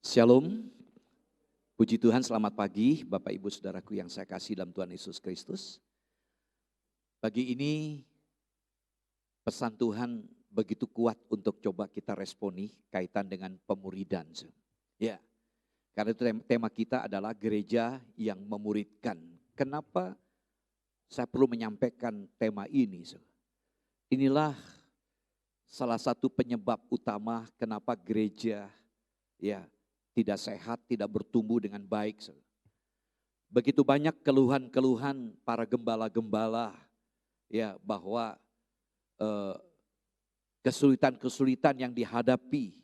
Shalom, puji Tuhan, selamat pagi Bapak Ibu Saudaraku yang saya kasih dalam Tuhan Yesus Kristus. Pagi ini pesan Tuhan begitu kuat untuk coba kita responi kaitan dengan pemuridan. Ya, karena itu tema kita adalah gereja yang memuridkan. Kenapa saya perlu menyampaikan tema ini? Inilah salah satu penyebab utama kenapa gereja tidak sehat, tidak bertumbuh dengan baik. Begitu banyak keluhan-keluhan para gembala-gembala bahwa kesulitan-kesulitan yang dihadapi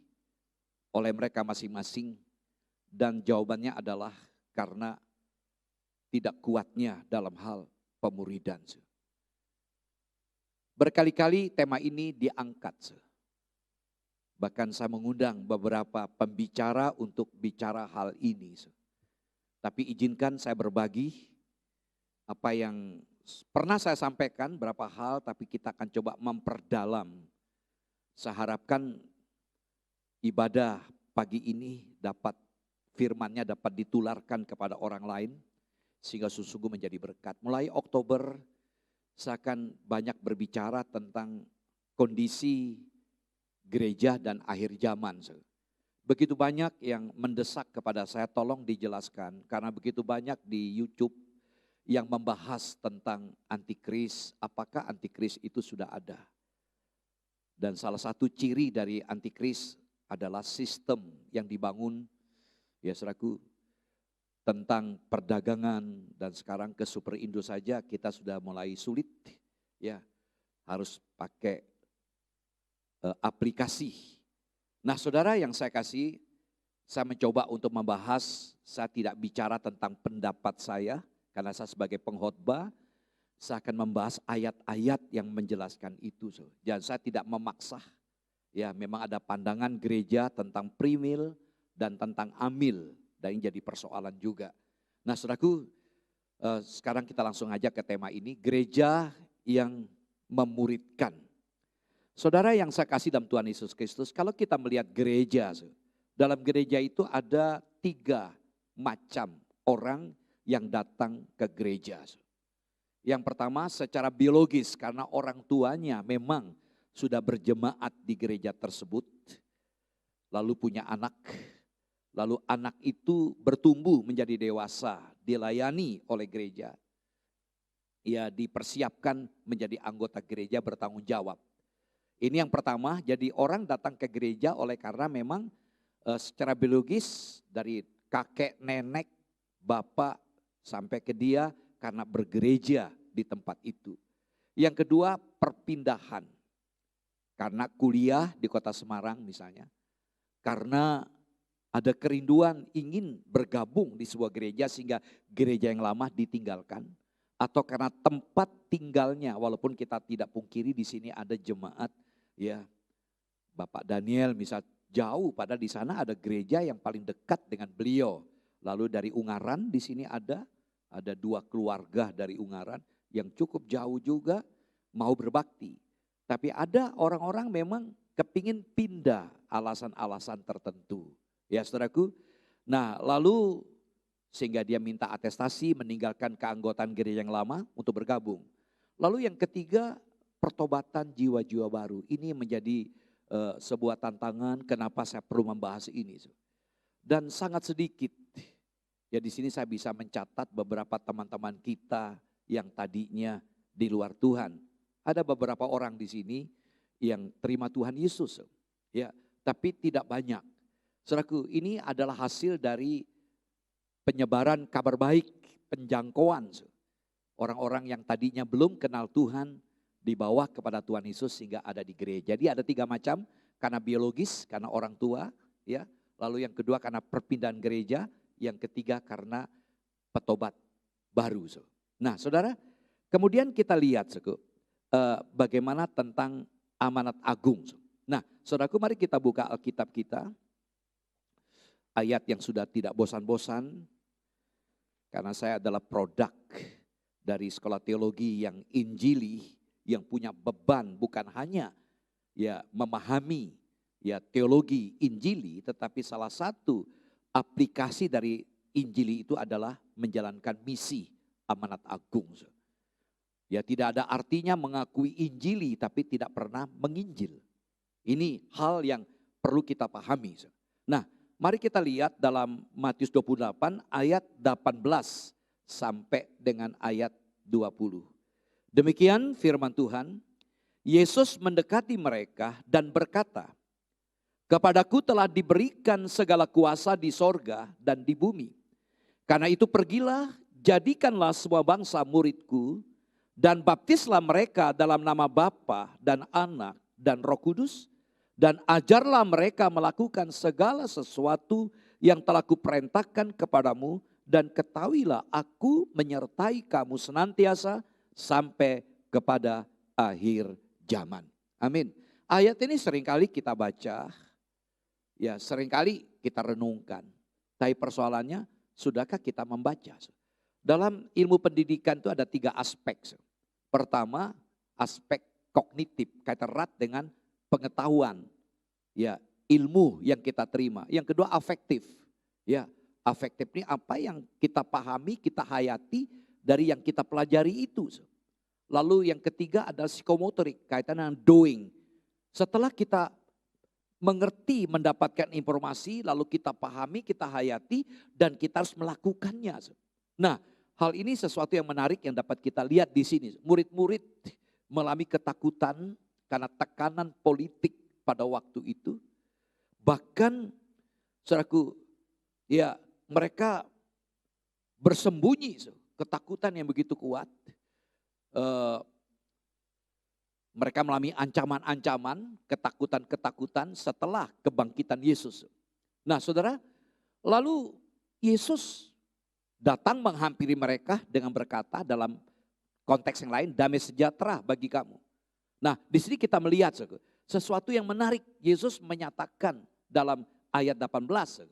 oleh mereka masing-masing, dan jawabannya adalah karena tidak kuatnya dalam hal pemuridan. Berkali-kali tema ini diangkat. Bahkan saya mengundang beberapa pembicara untuk bicara hal ini. Tapi izinkan saya berbagi apa yang pernah saya sampaikan, beberapa hal, tapi kita akan coba memperdalam. Saya harapkan ibadah pagi ini dapat, firman-Nya dapat ditularkan kepada orang lain, sehingga sungguh menjadi berkat. Mulai Oktober, saya akan banyak berbicara tentang kondisi gereja dan akhir zaman. Begitu banyak yang mendesak kepada saya, tolong dijelaskan, karena begitu banyak di YouTube yang membahas tentang antikris, apakah antikris itu sudah ada. Dan salah satu ciri dari antikris adalah sistem yang dibangun, saudaraku, tentang perdagangan, dan sekarang ke Super Indo saja kita sudah mulai sulit, harus pakai aplikasi. Nah, saudara yang saya kasih, saya mencoba untuk membahas, saya tidak bicara tentang pendapat saya, karena saya sebagai pengkhotbah, saya akan membahas ayat-ayat yang menjelaskan itu. Dan saya tidak memaksa, memang ada pandangan gereja tentang primil dan tentang amil, dan ini jadi persoalan juga. Nah, saudaraku, sekarang kita langsung aja ke tema ini, gereja yang memuridkan. Saudara yang saya kasih dalam Tuhan Yesus Kristus, kalau kita melihat gereja, dalam gereja itu ada 3 macam orang yang datang ke gereja. Yang pertama secara biologis, karena orang tuanya memang sudah berjemaat di gereja tersebut, lalu punya anak, lalu anak itu bertumbuh menjadi dewasa, dilayani oleh gereja. Ia dipersiapkan menjadi anggota gereja bertanggung jawab. Ini yang pertama, jadi orang datang ke gereja oleh karena memang secara biologis dari kakek, nenek, bapak sampai ke dia karena bergereja di tempat itu. Yang kedua, perpindahan. Karena kuliah di kota Semarang misalnya, karena ada kerinduan ingin bergabung di sebuah gereja sehingga gereja yang lama ditinggalkan. Atau karena tempat tinggalnya, walaupun kita tidak pungkiri di sini ada jemaat, Bapak Daniel misal jauh, padahal di sana ada gereja yang paling dekat dengan beliau. Lalu dari Ungaran di sini ada 2 keluarga dari Ungaran yang cukup jauh juga mau berbakti. Tapi ada orang-orang memang kepingin pindah, alasan-alasan tertentu. Ya saudaraku, nah lalu sehingga dia minta atestasi meninggalkan keanggotaan gereja yang lama untuk bergabung. Lalu yang ketiga, pertobatan jiwa-jiwa baru. Ini menjadi sebuah tantangan, kenapa saya perlu membahas ini. Dan sangat sedikit, di sini saya bisa mencatat beberapa teman-teman kita yang tadinya di luar Tuhan. Ada beberapa orang di sini yang terima Tuhan Yesus, tapi tidak banyak. Saudaraku, ini adalah hasil dari penyebaran kabar baik, penjangkauan. Orang-orang yang tadinya belum kenal Tuhan dibawa kepada Tuhan Yesus sehingga ada di gereja. Jadi ada 3 macam, karena biologis, karena orang tua, lalu yang kedua karena perpindahan gereja, yang ketiga karena petobat baru. Nah saudara, kemudian kita lihat bagaimana tentang amanat agung. Nah saudaraku, mari kita buka Alkitab kita, ayat yang sudah tidak bosan-bosan, karena saya adalah produk dari sekolah teologi yang injili, yang punya beban bukan hanya memahami teologi injili, tetapi salah satu aplikasi dari Injili itu adalah menjalankan misi amanat agung. Ya, tidak ada artinya mengakui Injili tapi tidak pernah menginjil. Ini hal yang perlu kita pahami. Nah, mari kita lihat dalam Matius 28 ayat 18 sampai dengan ayat 20. Demikian firman Tuhan. Yesus mendekati mereka dan berkata, "Kepadaku telah diberikan segala kuasa di sorga dan di bumi. Karena itu pergilah, jadikanlah semua bangsa muridku, dan baptislah mereka dalam nama Bapa dan Anak dan Roh Kudus, dan ajarlah mereka melakukan segala sesuatu yang telah kuperintahkan kepadamu, dan ketahuilah aku menyertai kamu senantiasa sampai kepada akhir zaman." Amin. Ayat ini seringkali kita baca, ya seringkali kita renungkan. Tapi persoalannya, sudahkah kita membaca? Dalam ilmu pendidikan itu ada 3 aspek. Pertama, aspek kognitif, kaitan erat dengan pengetahuan, ya ilmu yang kita terima. Yang kedua afektif, ya afektif ini apa yang kita pahami, kita hayati dari yang kita pelajari itu. Lalu yang ketiga adalah psikomotorik, kaitan dengan doing. Setelah kita mengerti, mendapatkan informasi, lalu kita pahami, kita hayati, dan kita harus melakukannya. Nah, hal ini sesuatu yang menarik yang dapat kita lihat di sini. Murid-murid mengalami ketakutan karena tekanan politik pada waktu itu. Bahkan, saudaraku, ya mereka bersembunyi, ketakutan yang begitu kuat. Mereka mengalami ancaman-ancaman, ketakutan-ketakutan setelah kebangkitan Yesus. Nah saudara, lalu Yesus datang menghampiri mereka dengan berkata dalam konteks yang lain, damai sejahtera bagi kamu. Nah di sini kita melihat sesuatu yang menarik. Yesus menyatakan dalam ayat 18,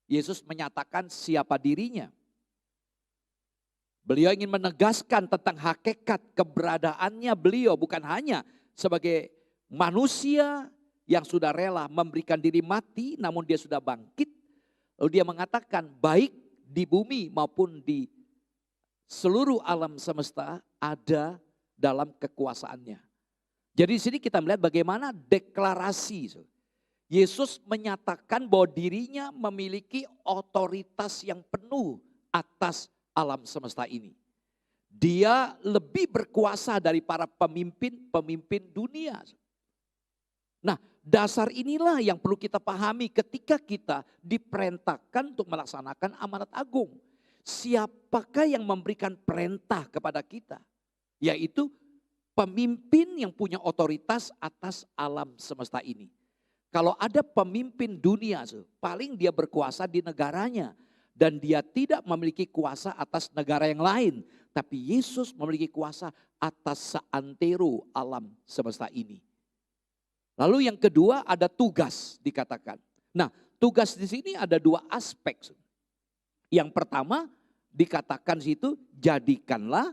Yesus menyatakan siapa dirinya. Beliau ingin menegaskan tentang hakikat keberadaannya beliau bukan hanya sebagai manusia yang sudah rela memberikan diri mati namun dia sudah bangkit. Lalu dia mengatakan baik di bumi maupun di seluruh alam semesta ada dalam kekuasaannya. Jadi di sini kita melihat bagaimana deklarasi. Yesus menyatakan bahwa dirinya memiliki otoritas yang penuh atas alam semesta ini. Dia lebih berkuasa dari para pemimpin dunia. Nah, dasar inilah yang perlu kita pahami ketika kita diperintahkan untuk melaksanakan amanat agung. Siapakah yang memberikan perintah kepada kita? Yaitu pemimpin yang punya otoritas atas alam semesta ini. Kalau ada pemimpin dunia, paling dia berkuasa di negaranya. Dan dia tidak memiliki kuasa atas negara yang lain. Tapi Yesus memiliki kuasa atas seantero alam semesta ini. Lalu yang kedua ada tugas dikatakan. Nah tugas di sini ada 2 aspek. Yang pertama dikatakan situ jadikanlah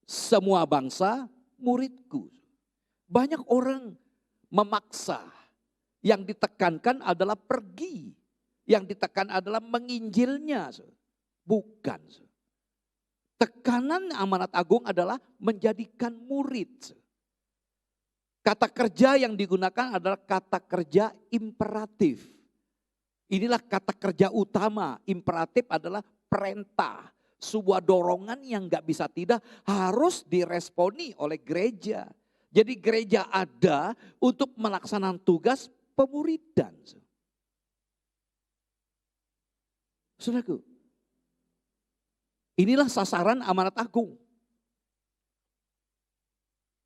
semua bangsa muridku. Banyak orang memaksa. Yang ditekankan adalah pergi. Yang ditekan adalah menginjilnya. Bukan. Tekanan amanat agung adalah menjadikan murid. Kata kerja yang digunakan adalah kata kerja imperatif. Inilah kata kerja utama. Imperatif adalah perintah. Sebuah dorongan yang gak bisa tidak harus diresponi oleh gereja. Jadi gereja ada untuk melaksanakan tugas pemuridan. Saudaraku, inilah sasaran amanat agung.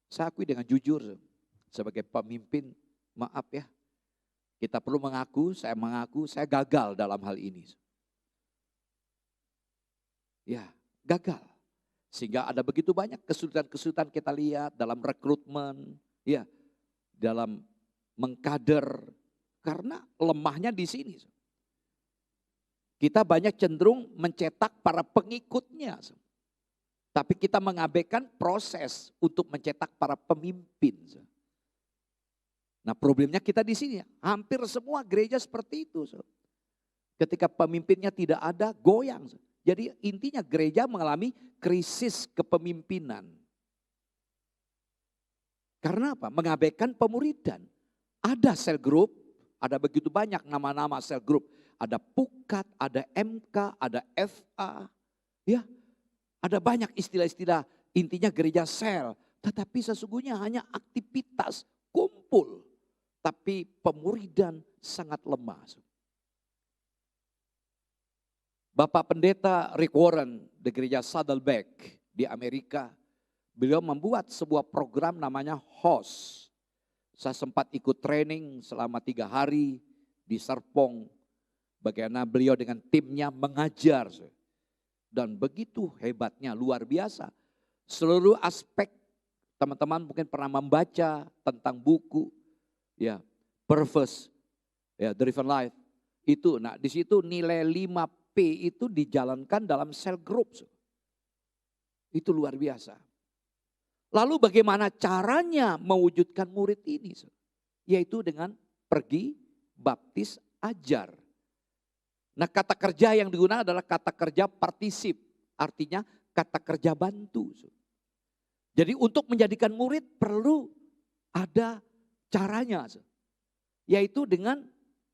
Saya akui dengan jujur sebagai pemimpin, maaf ya. Kita perlu mengaku, saya gagal dalam hal ini. Ya, gagal. Sehingga ada begitu banyak kesulitan-kesulitan kita lihat dalam rekrutmen, ya, dalam mengkader. Karena lemahnya di sini. Kita banyak cenderung mencetak para pengikutnya. Tapi kita mengabaikan proses untuk mencetak para pemimpin. Nah problemnya kita di sini, hampir semua gereja seperti itu. Ketika pemimpinnya tidak ada, goyang. Jadi intinya gereja mengalami krisis kepemimpinan. Karena apa? Mengabaikan pemuridan. Ada sel group, ada begitu banyak nama-nama sel group. Ada Pukat, ada MK, ada FA. Ya, ada banyak istilah-istilah, intinya gereja sel. Tetapi sesungguhnya hanya aktivitas kumpul. Tapi pemuridan sangat lemah. Bapak Pendeta Rick Warren di gereja Saddleback di Amerika, beliau membuat sebuah program namanya HOS. Saya sempat ikut training selama 3 hari di Serpong. Bagaimana beliau dengan timnya mengajar. Dan begitu hebatnya, luar biasa. Seluruh aspek, teman-teman mungkin pernah membaca tentang buku, ya, Purpose, ya, Driven Life. Itu, nah di situ nilai 5P itu dijalankan dalam cell group. Itu luar biasa. Lalu bagaimana caranya mewujudkan murid ini? Yaitu dengan pergi, baptis, ajar. Nah kata kerja yang digunakan adalah kata kerja partisip. Artinya kata kerja bantu. Jadi untuk menjadikan murid perlu ada caranya. Yaitu dengan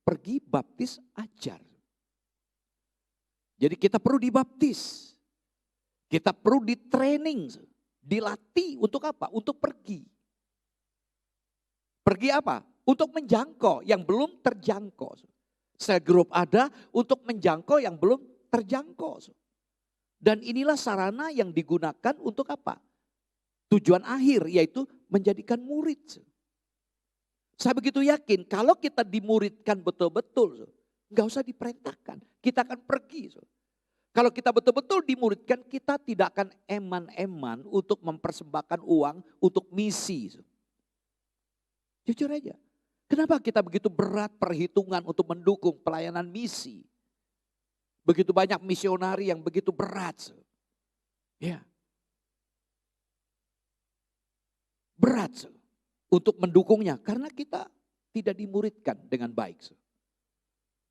pergi, baptis, ajar. Jadi kita perlu dibaptis. Kita perlu di training. Dilatih untuk apa? Untuk pergi. Pergi apa? Untuk menjangkau yang belum terjangkau. Sel group ada untuk menjangkau yang belum terjangkau. Dan inilah sarana yang digunakan untuk apa? Tujuan akhir yaitu menjadikan murid. Saya begitu yakin kalau kita dimuridkan betul-betul, nggak usah diperintahkan, kita akan pergi. Kalau kita betul-betul dimuridkan, kita tidak akan eman-eman untuk mempersembahkan uang untuk misi. Jujur aja. Kenapa kita begitu berat perhitungan untuk mendukung pelayanan misi? Begitu banyak misionari yang begitu berat. Ya. Berat untuk mendukungnya karena kita tidak dimuridkan dengan baik.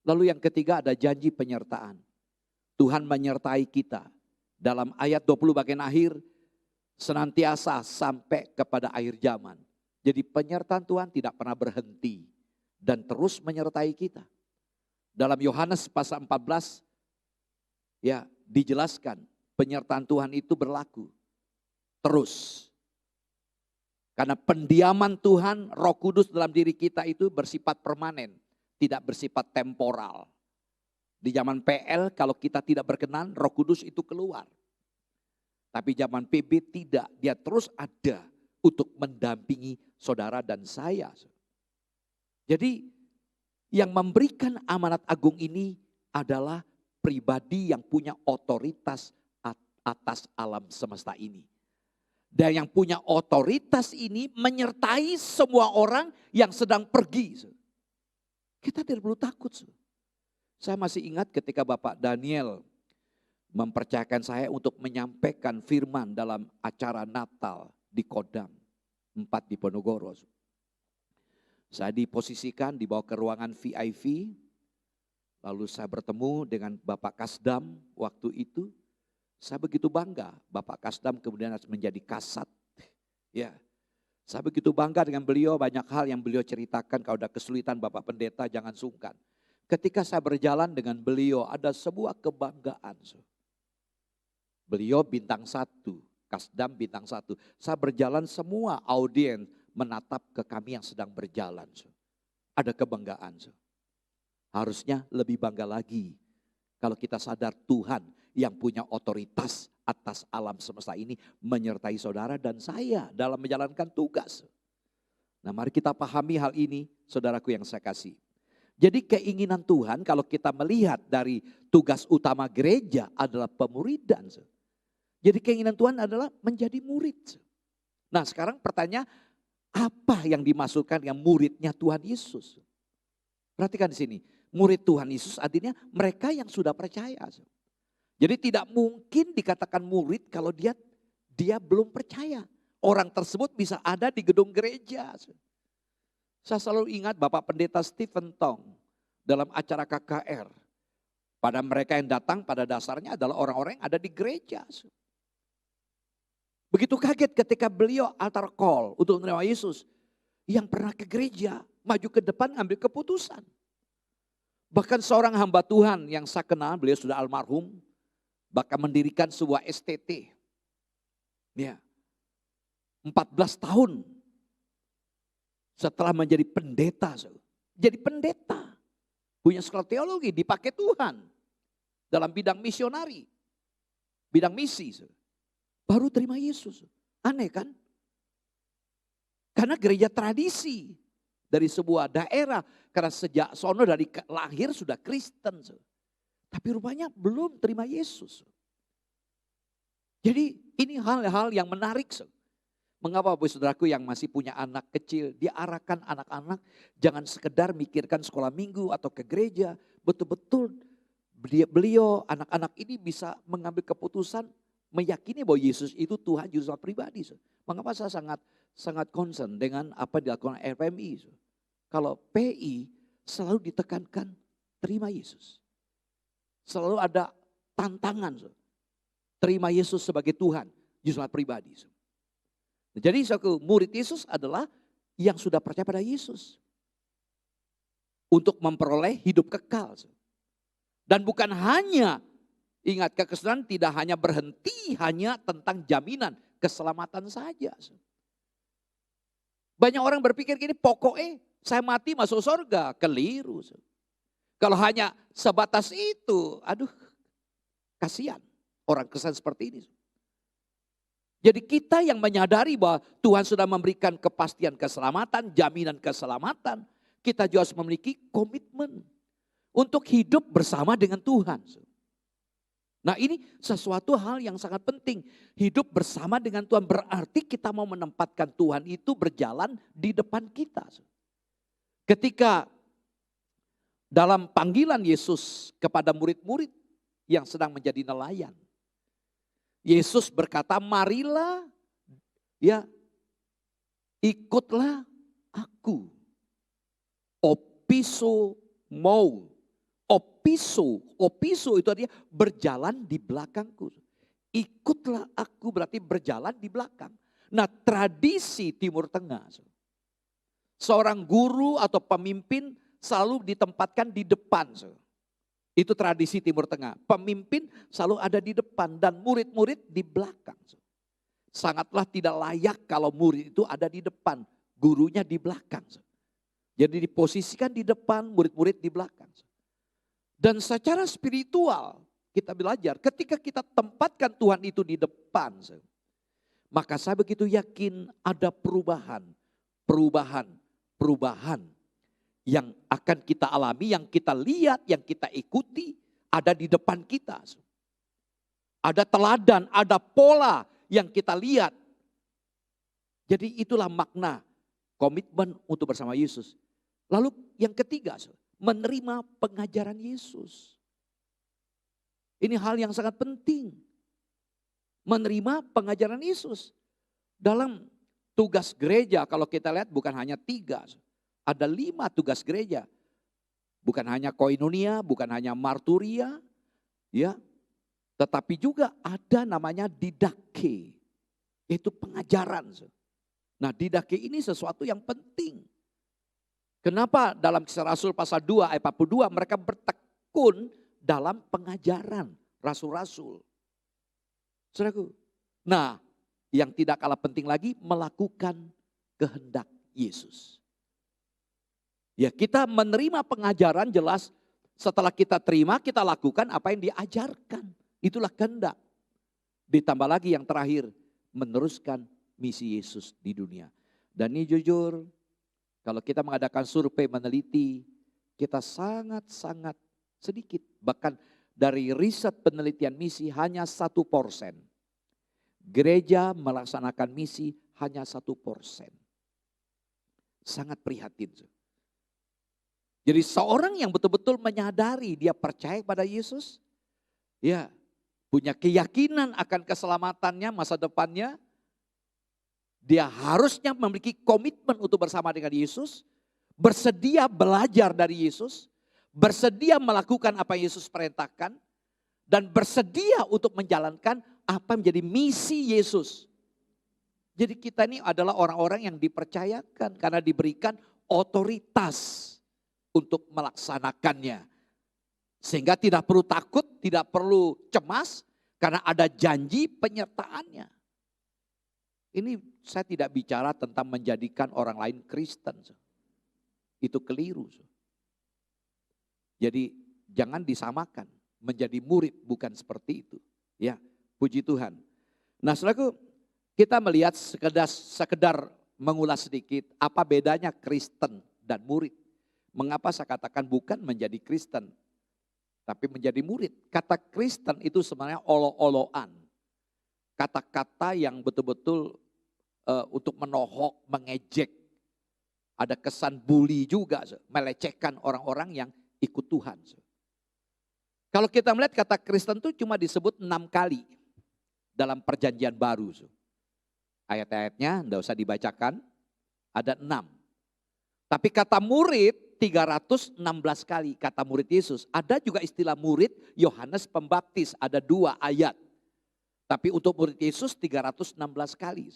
Lalu yang ketiga ada janji penyertaan. Tuhan menyertai kita. Dalam ayat 20 bagian akhir, senantiasa sampai kepada akhir zaman. Jadi penyertaan Tuhan tidak pernah berhenti dan terus menyertai kita. Dalam Yohanes pasal 14, ya dijelaskan penyertaan Tuhan itu berlaku terus. Karena pendiaman Tuhan, Roh Kudus dalam diri kita itu bersifat permanen, tidak bersifat temporal. Di zaman PL kalau kita tidak berkenan, Roh Kudus itu keluar. Tapi zaman PB tidak, dia terus ada untuk mendampingi saudara dan saya. Jadi yang memberikan amanat agung ini adalah pribadi yang punya otoritas atas alam semesta ini. Dan yang punya otoritas ini menyertai semua orang yang sedang pergi. Kita tidak perlu takut. Saya masih ingat ketika Bapak Daniel mempercayakan saya untuk menyampaikan firman dalam acara Natal di Kodam 4 di Ponorogo. Saya diposisikan dibawa ke ruangan VIP, lalu saya bertemu dengan Bapak Kasdam waktu itu. Saya begitu bangga, Bapak Kasdam kemudian menjadi Kasat. Ya, saya begitu bangga dengan beliau, banyak hal yang beliau ceritakan. Kalau ada kesulitan Bapak Pendeta jangan sungkan. Ketika saya berjalan dengan beliau ada sebuah kebanggaan. Beliau bintang 1, Kasdam bintang 1. Saya berjalan semua audiens menatap ke kami yang sedang berjalan. Ada kebanggaan. Harusnya lebih bangga lagi kalau kita sadar Tuhan yang punya otoritas atas alam semesta ini menyertai saudara dan saya dalam menjalankan tugas. Nah mari kita pahami hal ini saudaraku yang saya kasih. Jadi keinginan Tuhan kalau kita melihat dari tugas utama gereja adalah pemuridan. Jadi keinginan Tuhan adalah menjadi murid. Nah sekarang pertanyaan, apa yang dimaksudkan yang muridnya Tuhan Yesus? Perhatikan di sini, murid Tuhan Yesus artinya mereka yang sudah percaya. Jadi tidak mungkin dikatakan murid kalau dia belum percaya. Orang tersebut bisa ada di gedung gereja. Saya selalu ingat Bapak Pendeta Stephen Tong dalam acara KKR. Pada mereka yang datang pada dasarnya adalah orang-orang yang ada di gereja. Begitu kaget ketika beliau altar call untuk menerima Yesus. Yang pernah ke gereja, maju ke depan ambil keputusan. Bahkan seorang hamba Tuhan yang saya kenal, beliau sudah almarhum, bahkan mendirikan sebuah STT. Ya, 14 tahun setelah menjadi pendeta. Jadi pendeta, punya sekolah teologi, dipakai Tuhan dalam bidang misionari, bidang misi. Baru terima Yesus. Aneh kan? Karena gereja tradisi dari sebuah daerah. Karena sejak sono dari lahir sudah Kristen. Tapi rupanya belum terima Yesus. Jadi ini hal-hal yang menarik. Mengapa Bapak Saudaraku yang masih punya anak kecil, diarahkan anak-anak jangan sekedar mikirkan sekolah minggu atau ke gereja. Betul-betul beliau, anak-anak ini bisa mengambil keputusan meyakini bahwa Yesus itu Tuhan Juru Selamat pribadi. Mengapa saya sangat concern dengan apa yang dilakukan FMI. Kalau PI selalu ditekankan terima Yesus. Selalu ada tantangan. Terima Yesus sebagai Tuhan Juru Selamat pribadi. Jadi murid Yesus adalah yang sudah percaya pada Yesus. Untuk memperoleh hidup kekal. Dan bukan hanya, ingat kekristenan tidak hanya berhenti hanya tentang jaminan keselamatan saja. Banyak orang berpikir gini, pokoknya saya mati masuk surga. Keliru. Kalau hanya sebatas itu, aduh kasihan orang Kristen seperti ini. Jadi kita yang menyadari bahwa Tuhan sudah memberikan kepastian keselamatan, jaminan keselamatan. Kita juga harus memiliki komitmen untuk hidup bersama dengan Tuhan. Nah ini sesuatu hal yang sangat penting. Hidup bersama dengan Tuhan berarti kita mau menempatkan Tuhan itu berjalan di depan kita. Ketika dalam panggilan Yesus kepada murid-murid yang sedang menjadi nelayan. Yesus berkata, marilah ya ikutlah aku. Opiso mau. Opiso itu artinya berjalan di belakangku. Ikutlah aku berarti berjalan di belakang. Nah tradisi Timur Tengah. Seorang guru atau pemimpin selalu ditempatkan di depan. Itu tradisi Timur Tengah. Pemimpin selalu ada di depan dan murid-murid di belakang. Sangatlah tidak layak kalau murid itu ada di depan. Gurunya di belakang. Jadi diposisikan di depan, murid-murid di belakang. Dan secara spiritual kita belajar ketika kita tempatkan Tuhan itu di depan. Maka saya begitu yakin ada perubahan yang akan kita alami, yang kita lihat, yang kita ikuti ada di depan kita. Ada teladan, ada pola yang kita lihat. Jadi itulah makna komitmen untuk bersama Yesus. Lalu yang ketiga, menerima pengajaran Yesus. Ini hal yang sangat penting. Menerima pengajaran Yesus. Dalam tugas gereja kalau kita lihat bukan hanya 3. Ada 5 tugas gereja. Bukan hanya koinonia, bukan hanya marturia. Ya, tetapi juga ada namanya didake. Itu pengajaran. Nah didake ini sesuatu yang penting. Kenapa dalam Kisah Rasul pasal 2 ayat 42 mereka bertekun dalam pengajaran rasul-rasul. Saudaraku, nah yang tidak kalah penting lagi melakukan kehendak Yesus. Ya kita menerima pengajaran jelas setelah kita terima kita lakukan apa yang diajarkan. Itulah kehendak. Ditambah lagi yang terakhir meneruskan misi Yesus di dunia. Dan ini jujur kalau kita mengadakan survei meneliti kita sangat-sangat sedikit. Bahkan dari riset penelitian misi hanya 1%. Gereja melaksanakan misi hanya 1%. Sangat prihatin. Jadi seorang yang betul-betul menyadari dia percaya pada Yesus. Ya punya keyakinan akan keselamatannya masa depannya. Dia harusnya memiliki komitmen untuk bersama dengan Yesus. Bersedia belajar dari Yesus. bersedia melakukan apa yang Yesus perintahkan, dan bersedia untuk menjalankan apa yang menjadi misi Yesus. Jadi kita ini adalah orang-orang yang dipercayakan karena diberikan otoritas untuk melaksanakannya. Sehingga tidak perlu takut, tidak perlu cemas karena ada janji penyertaannya. Ini saya tidak bicara tentang menjadikan orang lain Kristen. Itu keliru. Jadi jangan disamakan. Menjadi murid bukan seperti itu. Ya, puji Tuhan. Nah, saudaraku, kita melihat sekedar mengulas sedikit apa bedanya Kristen dan murid. Mengapa saya katakan bukan menjadi Kristen, tapi menjadi murid. Kata Kristen itu sebenarnya olo-oloan. Kata-kata yang betul-betul untuk menohok, mengejek. Ada kesan bully juga, melecehkan orang-orang yang ikut Tuhan. Kalau kita melihat kata Kristen itu cuma disebut 6 kali dalam perjanjian baru. Ayat-ayatnya tidak usah dibacakan, ada 6. Tapi kata murid 316 kali, kata murid Yesus. Ada juga istilah murid Yohanes Pembaptis, ada 2 ayat. Tapi untuk murid Yesus 316 kali.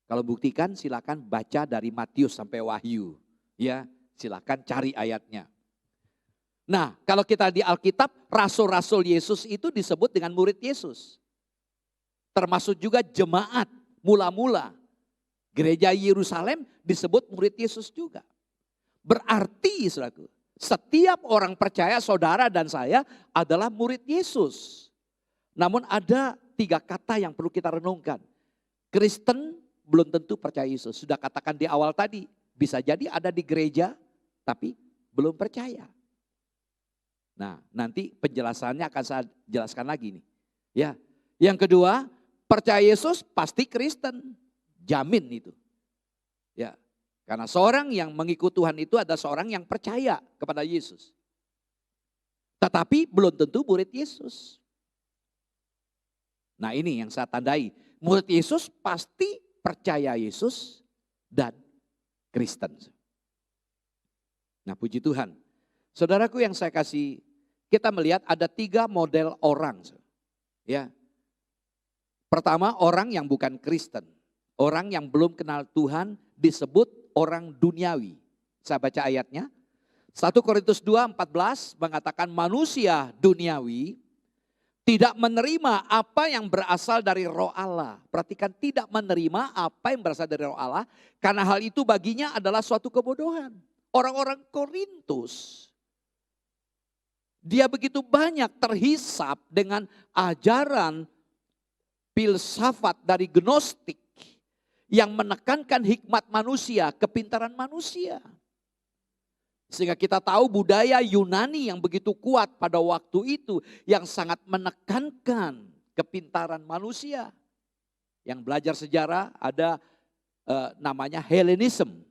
Kalau buktikan silakan baca dari Matius sampai Wahyu. Ya, silakan cari ayatnya. Nah, kalau kita di Alkitab, rasul-rasul Yesus itu disebut dengan murid Yesus. Termasuk juga jemaat mula-mula. Gereja Yerusalem disebut murid Yesus juga. Berarti, saudaraku, setiap orang percaya, saudara dan saya adalah murid Yesus. Namun ada 3 kata yang perlu kita renungkan. Kristen belum tentu percaya Yesus. Sudah katakan di awal tadi, bisa jadi ada di gereja tapi belum percaya. Nah, nanti penjelasannya akan saya jelaskan lagi nih. Ya. Yang kedua, percaya Yesus pasti Kristen. Jamin itu. Ya. Karena seorang yang mengikut Tuhan itu adalah seorang yang percaya kepada Yesus. Tetapi belum tentu murid Yesus. Nah, ini yang saya tandai. Murid Yesus pasti percaya Yesus dan Kristen. Nah, puji Tuhan. Saudaraku yang saya kasih, kita melihat ada 3 model orang. Ya. Pertama, orang yang bukan Kristen. Orang yang belum kenal Tuhan disebut orang duniawi. Saya baca ayatnya. 1 Korintus 2:14 mengatakan manusia duniawi tidak menerima apa yang berasal dari Roh Allah. Perhatikan, tidak menerima apa yang berasal dari Roh Allah. Karena hal itu baginya adalah suatu kebodohan. Orang-orang Korintus, dia begitu banyak terhisap dengan ajaran filsafat dari Gnostik yang menekankan hikmat manusia, kepintaran manusia. Sehingga kita tahu budaya Yunani yang begitu kuat pada waktu itu yang sangat menekankan kepintaran manusia. Yang belajar sejarah ada namanya Hellenism.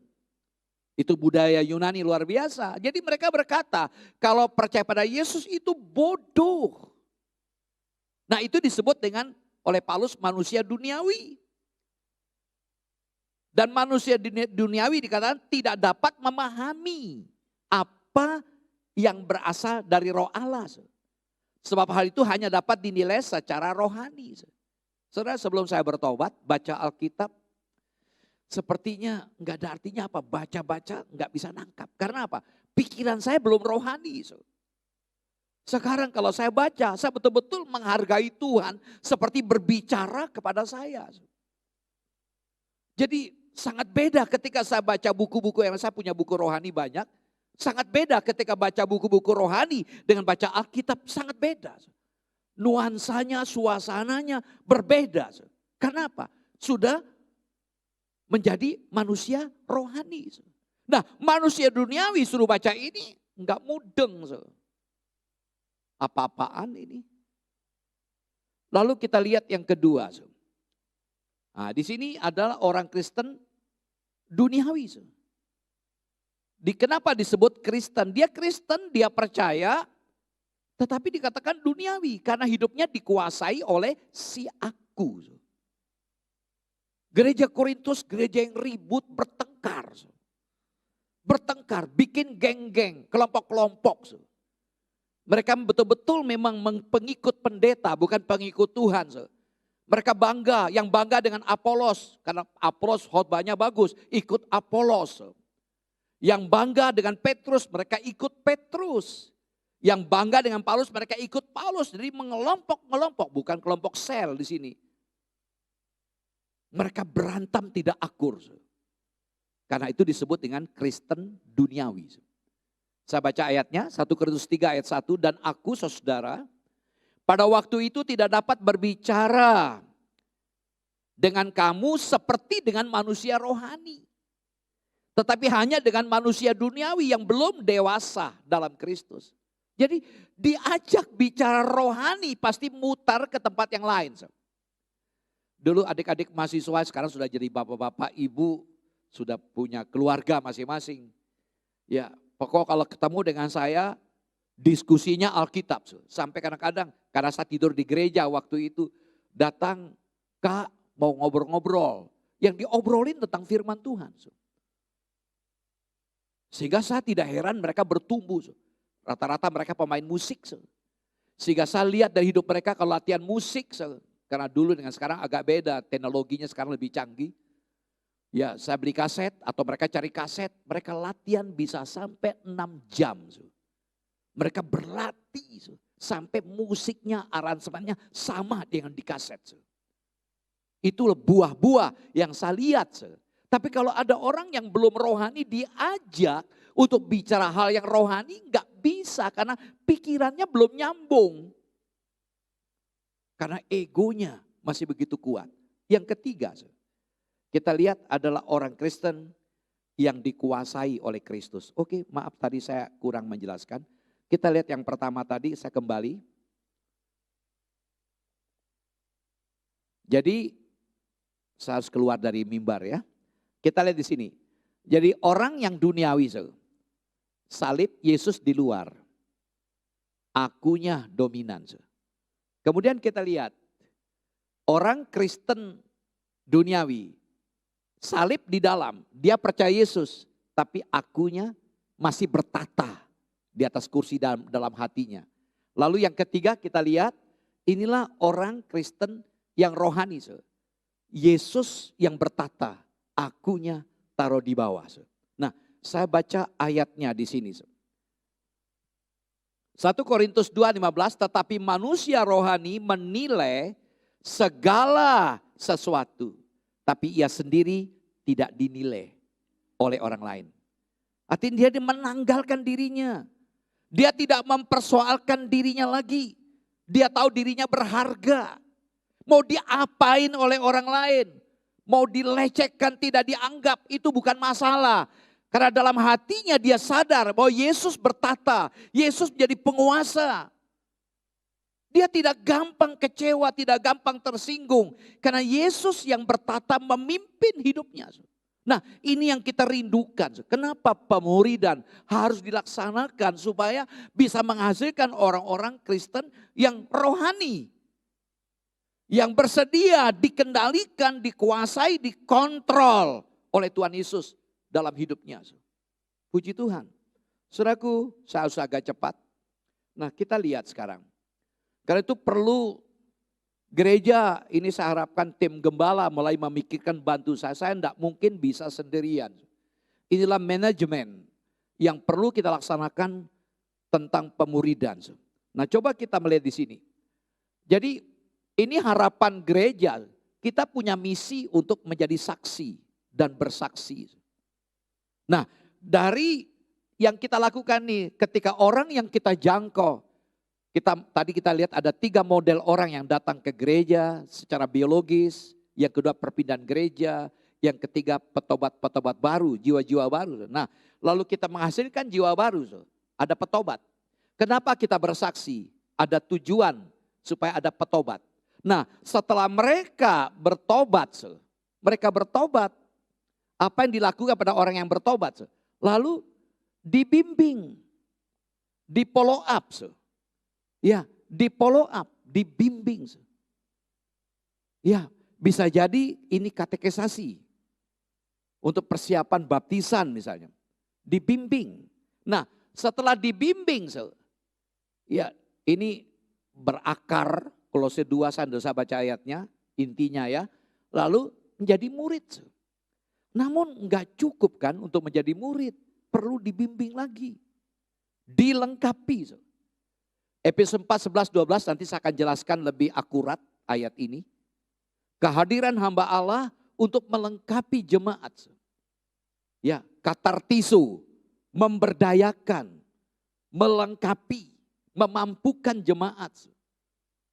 Itu budaya Yunani luar biasa. Jadi mereka berkata kalau percaya pada Yesus itu bodoh. Nah, itu disebut dengan oleh Paulus manusia duniawi. Dan manusia duniawi dikatakan tidak dapat memahami apa yang berasal dari Roh Allah. Sebab hal itu hanya dapat dinilai secara rohani. Saudara, sebelum saya bertobat, baca Alkitab, sepertinya nggak ada artinya apa. Baca-baca nggak bisa nangkap. Karena apa? Pikiran saya belum rohani. Sekarang kalau saya baca, saya betul-betul menghargai Tuhan seperti berbicara kepada saya. Jadi sangat beda ketika saya baca buku-buku yang saya punya buku rohani banyak. Sangat beda ketika baca buku-buku rohani dengan baca Alkitab, sangat beda. Nuansanya, suasananya berbeda. Karena apa? Sudah menjadi manusia rohani. Nah, manusia duniawi suruh baca ini enggak mudeng. Apa-apaan ini? Lalu kita lihat yang kedua. Nah, di sini adalah orang Kristen duniawi. Kenapa disebut Kristen? Dia Kristen, dia percaya, tetapi dikatakan duniawi karena hidupnya dikuasai oleh si aku. Gereja Korintus gereja yang ribut, bertengkar. bertengkar, bikin geng-geng, kelompok-kelompok. Mereka betul-betul memang pengikut pendeta, bukan pengikut Tuhan. Mereka bangga, yang bangga dengan Apolos, karena Apolos khotbahnya bagus, ikut Apolos. Yang bangga dengan Petrus, mereka ikut Petrus. Yang bangga dengan Paulus, mereka ikut Paulus. Jadi mengelompok-ngelompok, bukan kelompok sel di sini. Mereka berantem tidak akur. Karena itu disebut dengan Kristen duniawi. Saya baca ayatnya, 1 Korintus 3 ayat 1, dan aku saudara, pada waktu itu tidak dapat berbicara dengan kamu seperti dengan manusia rohani. Tetapi hanya dengan manusia duniawi yang belum dewasa dalam Kristus. Jadi diajak bicara rohani pasti mutar ke tempat yang lain. Dulu adik-adik mahasiswa sekarang sudah jadi bapak-bapak, ibu sudah punya keluarga masing-masing. Ya, pokok kalau ketemu dengan saya diskusinya Alkitab. Sampai kadang-kadang karena saya tidur di gereja waktu itu datang, Kak mau ngobrol-ngobrol. Yang diobrolin tentang firman Tuhan. Sehingga saya tidak heran mereka bertumbuh. Rata-rata mereka pemain musik. Sehingga saya lihat dari hidup mereka kalau latihan musik. Karena dulu dengan sekarang agak beda. Teknologinya sekarang lebih canggih. Ya, saya beli kaset atau mereka cari kaset. Mereka latihan bisa sampai 6 jam. Mereka berlatih. Sampai musiknya, aransemennya sama dengan di kaset. Itulah buah-buah yang saya lihat. Tapi kalau ada orang yang belum rohani diajak untuk bicara hal yang rohani nggak bisa karena pikirannya belum nyambung. Karena egonya masih begitu kuat. Yang ketiga, kita lihat adalah orang Kristen yang dikuasai oleh Kristus. Oke, maaf tadi saya kurang menjelaskan. Kita lihat yang pertama tadi, saya kembali. Jadi saya harus keluar dari mimbar ya. Kita lihat di sini. Jadi orang yang duniawi, salib Yesus di luar. Akunya dominan. Kemudian kita lihat. Orang Kristen duniawi. Salib di dalam. Dia percaya Yesus. Tapi akunya masih bertata di atas kursi dalam hatinya. Lalu yang ketiga kita lihat. Inilah orang Kristen yang rohani. Yesus yang bertata. Akunya taruh di bawah. Nah, saya baca ayatnya di sini. 1 Korintus 2:15, tetapi manusia rohani menilai segala sesuatu. Tapi ia sendiri tidak dinilai oleh orang lain. Artinya dia menanggalkan dirinya. Dia tidak mempersoalkan dirinya lagi. Dia tahu dirinya berharga. Mau diapain oleh orang lain. Mau dilecehkan, tidak dianggap, itu bukan masalah. Karena dalam hatinya dia sadar bahwa Yesus bertata, Yesus menjadi penguasa. Dia tidak gampang kecewa, tidak gampang tersinggung. Karena Yesus yang bertata memimpin hidupnya. Nah, ini yang kita rindukan. Kenapa pemuridan harus dilaksanakan supaya bisa menghasilkan orang-orang Kristen yang rohani. Yang bersedia dikendalikan, dikuasai, dikontrol oleh Tuhan Yesus dalam hidupnya. Puji Tuhan. Saudaraku, saya harus agak cepat. Nah, kita lihat sekarang. Karena itu perlu gereja, ini saya harapkan tim gembala mulai memikirkan bantu saya. Saya tidak mungkin bisa sendirian. Inilah manajemen yang perlu kita laksanakan tentang pemuridan. Nah, coba kita melihat di sini. Jadi ini harapan gereja, kita punya misi untuk menjadi saksi dan bersaksi. Nah, dari yang kita lakukan nih, ketika orang yang kita jangkau, tadi kita lihat ada 3 model orang yang datang ke gereja secara biologis, yang kedua perpindahan gereja, yang ketiga petobat-petobat baru, jiwa-jiwa baru. Nah, lalu kita menghasilkan jiwa baru, ada petobat. Kenapa kita bersaksi? Ada tujuan supaya ada petobat. Nah, setelah mereka bertobat, apa yang dilakukan pada orang yang bertobat? Lalu dibimbing, di follow up. Ya, di follow up, dibimbing. Ya, bisa jadi ini katekisasi untuk persiapan baptisan misalnya. Dibimbing. Nah, setelah dibimbing, ya ini berakar, Kolose 2, saya baca ayatnya, intinya ya. Lalu menjadi murid. Namun enggak cukup kan untuk menjadi murid, perlu dibimbing lagi. Dilengkapi. Efesus 4, 11, 12 nanti saya akan jelaskan lebih akurat ayat ini. Kehadiran hamba Allah untuk melengkapi jemaat. Ya, katartisu, memberdayakan, melengkapi, memampukan jemaat.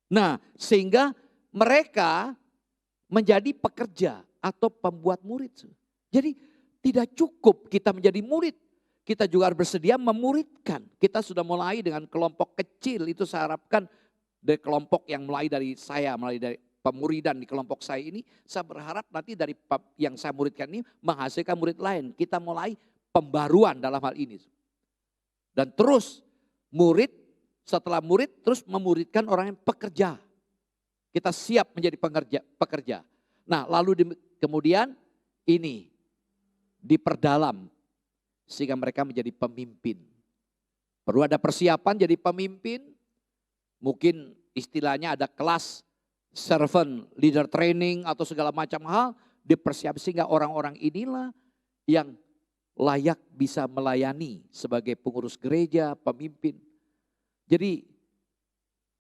Nah, sehingga mereka menjadi pekerja atau pembuat murid. Jadi tidak cukup kita menjadi murid. Kita juga harus bersedia memuridkan. Kita sudah mulai dengan kelompok kecil. Itu saya harapkan dari kelompok yang mulai dari pemuridan di kelompok saya ini. Saya berharap nanti dari yang saya muridkan ini menghasilkan murid lain. Kita mulai pembaruan dalam hal ini. Dan terus murid, setelah murid terus memuridkan orang yang pekerja. Kita siap menjadi pekerja. Nah lalu kemudian ini diperdalam. Sehingga mereka menjadi pemimpin. Perlu ada persiapan jadi pemimpin. Mungkin istilahnya ada kelas servant, leader training atau segala macam hal. Dipersiapkan sehingga orang-orang inilah yang layak bisa melayani sebagai pengurus gereja, pemimpin. Jadi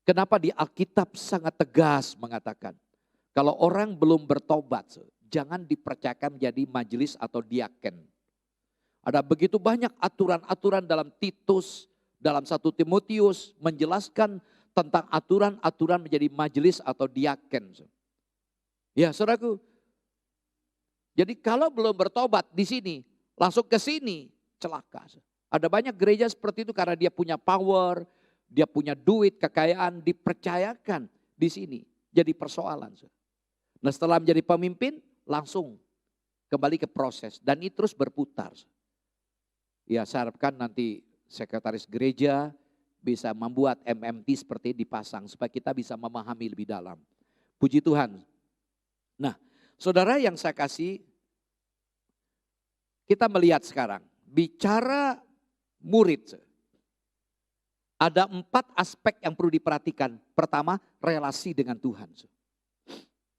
kenapa di Alkitab sangat tegas mengatakan. Kalau orang belum bertobat, jangan dipercayakan menjadi majelis atau diaken. Ada begitu banyak aturan-aturan dalam Titus, dalam 1 Timotius menjelaskan tentang aturan-aturan menjadi majelis atau diaken. Ya saudaraku, jadi kalau belum bertobat di sini, langsung ke sini, celaka. Ada banyak gereja seperti itu karena dia punya power, dia punya duit, kekayaan, dipercayakan di sini. Jadi persoalan. Nah setelah menjadi pemimpin, langsung kembali ke proses. Dan itu terus berputar. Ya saya harapkan nanti sekretaris gereja bisa membuat MMT seperti ini dipasang supaya kita bisa memahami lebih dalam. Puji Tuhan. Nah saudara yang saya kasih, kita melihat sekarang, bicara murid. Ada 4 aspek yang perlu diperhatikan. Pertama, relasi dengan Tuhan.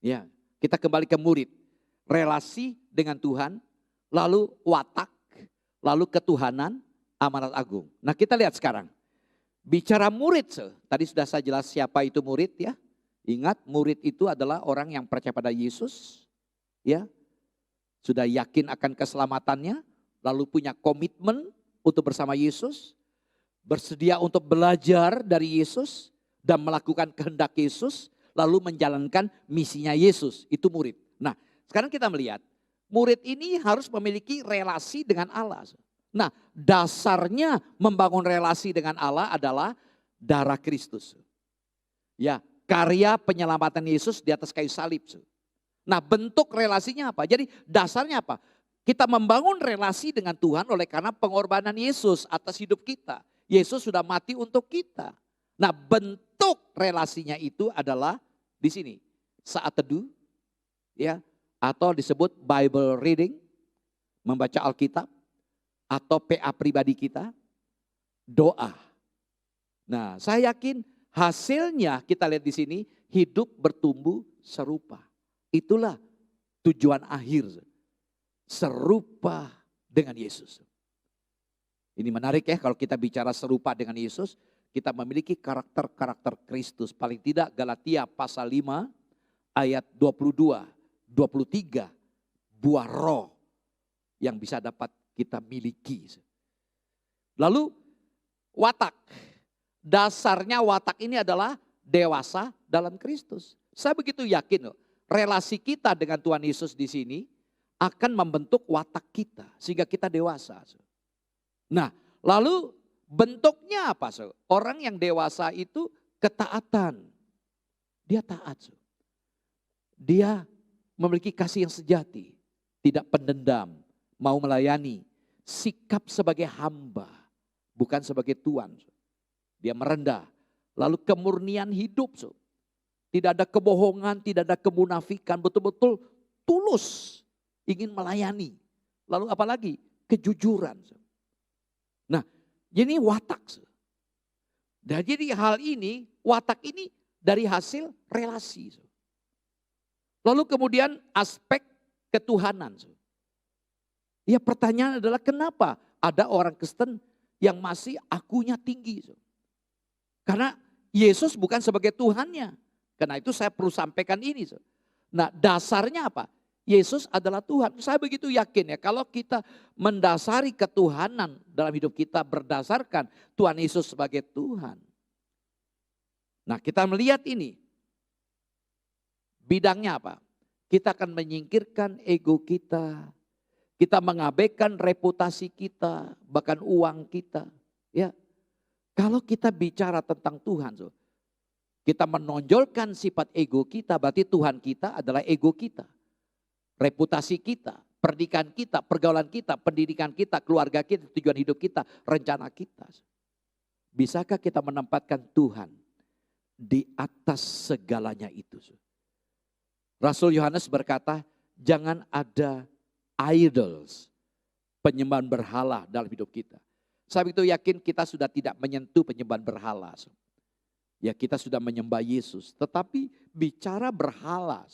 Ya, kita kembali ke murid. Relasi dengan Tuhan, lalu watak, lalu ketuhanan, amanat agung. Nah kita lihat sekarang. Bicara murid, tadi sudah saya jelas siapa itu murid ya. Ingat murid itu adalah orang yang percaya pada Yesus. Ya, sudah yakin akan keselamatannya, lalu punya komitmen untuk bersama Yesus. Bersedia untuk belajar dari Yesus dan melakukan kehendak Yesus. Lalu menjalankan misinya Yesus, itu murid. Nah sekarang kita melihat. Murid ini harus memiliki relasi dengan Allah. Nah dasarnya membangun relasi dengan Allah adalah darah Kristus. Ya, karya penyelamatan Yesus di atas kayu salib. Nah bentuk relasinya apa? Jadi dasarnya apa? Kita membangun relasi dengan Tuhan oleh karena pengorbanan Yesus atas hidup kita. Yesus sudah mati untuk kita. Nah bentuk relasinya itu adalah di sini. Saat teduh, ya, atau disebut Bible reading, membaca Alkitab, atau PA pribadi kita, doa. Nah saya yakin hasilnya kita lihat di sini, hidup bertumbuh serupa. Itulah tujuan akhir, serupa dengan Yesus. Ini menarik ya kalau kita bicara serupa dengan Yesus, kita memiliki karakter-karakter Kristus. Paling tidak Galatia pasal 5 ayat 22, 23 buah roh yang bisa dapat kita miliki. Lalu watak. Dasarnya watak ini adalah dewasa dalam Kristus. Saya begitu yakin loh, relasi kita dengan Tuhan Yesus di sini akan membentuk watak kita sehingga kita dewasa. Nah, lalu bentuknya apa? Orang yang dewasa itu ketaatan. Dia taat. Dia memiliki kasih yang sejati, tidak pendendam, mau melayani, sikap sebagai hamba, bukan sebagai tuan. Dia merendah, lalu kemurnian hidup. Tidak ada kebohongan, tidak ada kemunafikan, betul-betul tulus ingin melayani. Lalu apalagi kejujuran. Jadi watak. Dan jadi hal ini, watak ini dari hasil relasi. Lalu kemudian aspek ketuhanan. Ya pertanyaan adalah kenapa ada orang Kristen yang masih akunya tinggi. Karena Yesus bukan sebagai Tuhannya. Karena itu saya perlu sampaikan ini. Nah dasarnya apa? Yesus adalah Tuhan. Saya begitu yakin ya kalau kita mendasari ketuhanan dalam hidup kita berdasarkan Tuhan Yesus sebagai Tuhan. Nah kita melihat ini. Bidangnya apa? Kita akan menyingkirkan ego kita. Kita mengabaikan reputasi kita, bahkan uang kita. Ya, kalau kita bicara tentang Tuhan, kita menonjolkan sifat ego kita, berarti Tuhan kita adalah ego kita. Reputasi kita, pernikahan kita, pergaulan kita, pendidikan kita, keluarga kita, tujuan hidup kita, rencana kita. Bisakah kita menempatkan Tuhan di atas segalanya itu? Rasul Yohanes berkata, jangan ada idols, penyembahan berhala dalam hidup kita. Saya itu yakin kita sudah tidak menyentuh penyembahan berhala. Ya kita sudah menyembah Yesus, tetapi bicara berhala,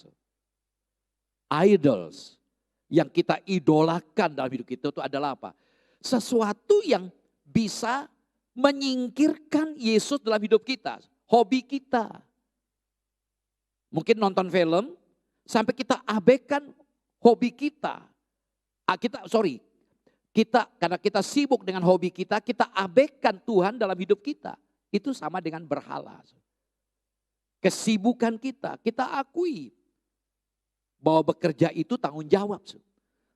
idols yang kita idolakan dalam hidup kita itu adalah apa? Sesuatu yang bisa menyingkirkan Yesus dalam hidup kita. Hobi kita. Mungkin nonton film sampai kita abaikan hobi kita. Karena kita sibuk dengan hobi kita, kita abaikan Tuhan dalam hidup kita. Itu sama dengan berhala. Kesibukan kita akui bahwa bekerja itu tanggung jawab.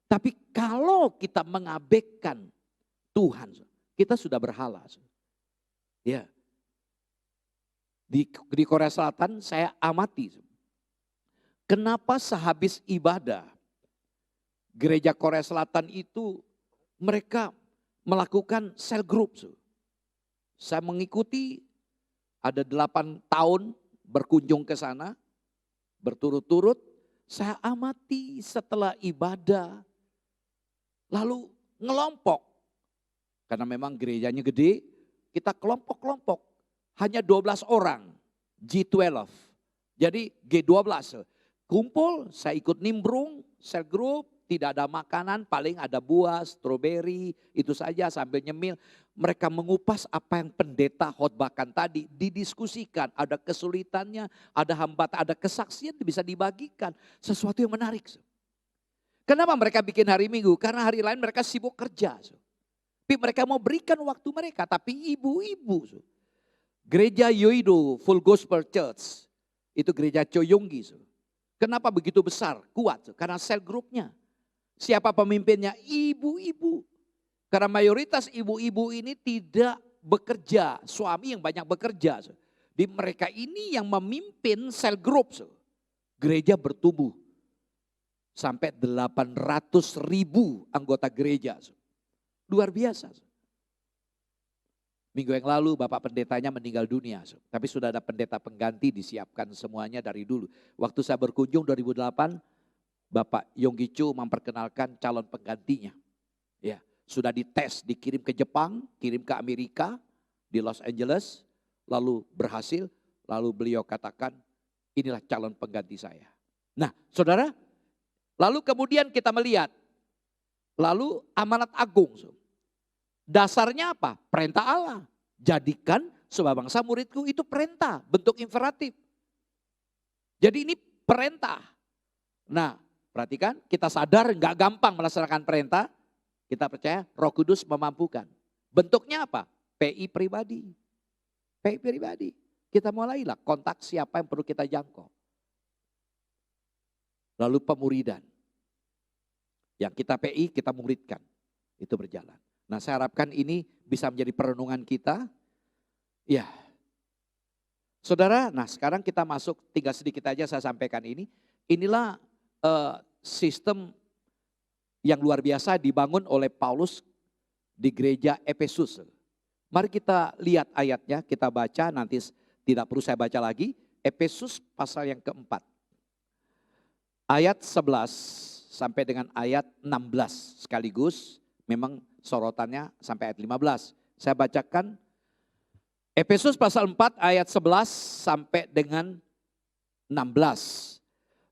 Tapi kalau kita mengabaikan Tuhan, kita sudah berhala. Ya. Di Korea Selatan saya amati. Kenapa sehabis ibadah gereja Korea Selatan itu mereka melakukan cell group. Saya mengikuti ada 8 tahun berkunjung ke sana berturut-turut. Saya amati setelah ibadah, lalu ngelompok. Karena memang gerejanya gede, kita kelompok-kelompok. Hanya 12 orang, G12. Jadi G12, kumpul, saya ikut nimbrung, sel group, tidak ada makanan, paling ada buah, stroberi, itu saja sambil nyemil. Mereka mengupas apa yang pendeta khotbahkan tadi, didiskusikan, ada kesulitannya, ada hambatan, ada kesaksian bisa dibagikan. Sesuatu yang menarik. Kenapa mereka bikin hari Minggu? Karena hari lain mereka sibuk kerja. Tapi mereka mau berikan waktu mereka, tapi ibu-ibu. Gereja Yoido Full Gospel Church, itu gereja Choyonggi. Kenapa begitu besar, kuat? Karena sel grupnya. Siapa pemimpinnya? Ibu-ibu. Karena mayoritas ibu-ibu ini tidak bekerja, suami yang banyak bekerja. Di mereka ini yang memimpin sel grup. Gereja bertumbuh sampai 800.000 anggota gereja. Luar biasa. Minggu yang lalu Bapak pendetanya meninggal dunia. Tapi sudah ada pendeta pengganti disiapkan semuanya dari dulu. Waktu saya berkunjung 2008, Bapak Yonggi Cho memperkenalkan calon penggantinya. Ya, sudah dites, dikirim ke Jepang, kirim ke Amerika, di Los Angeles, lalu berhasil, lalu beliau katakan, inilah calon pengganti saya. Nah, saudara, lalu kemudian kita melihat, lalu amanat agung. Dasarnya apa? Perintah Allah. Jadikan sebab bangsa muridku, itu perintah, bentuk imperatif. Jadi ini perintah. Nah, perhatikan, kita sadar nggak gampang melaksanakan perintah, kita percaya Roh Kudus memampukan. Bentuknya apa? PI pribadi. PI pribadi. Kita mulailah kontak siapa yang perlu kita jangkau. Lalu pemuridan. Yang kita PI, kita muridkan. Itu berjalan. Nah, saya harapkan ini bisa menjadi perenungan kita. Ya. Saudara, nah sekarang kita masuk, tinggal sedikit aja saya sampaikan ini. Inilah sistem yang luar biasa dibangun oleh Paulus di gereja Efesus. Mari kita lihat ayatnya, kita baca, nanti tidak perlu saya baca lagi. Efesus pasal yang keempat. Ayat 11 sampai dengan ayat 16 sekaligus, memang sorotannya sampai ayat 15. Saya bacakan Efesus pasal 4 ayat 11 sampai dengan 16.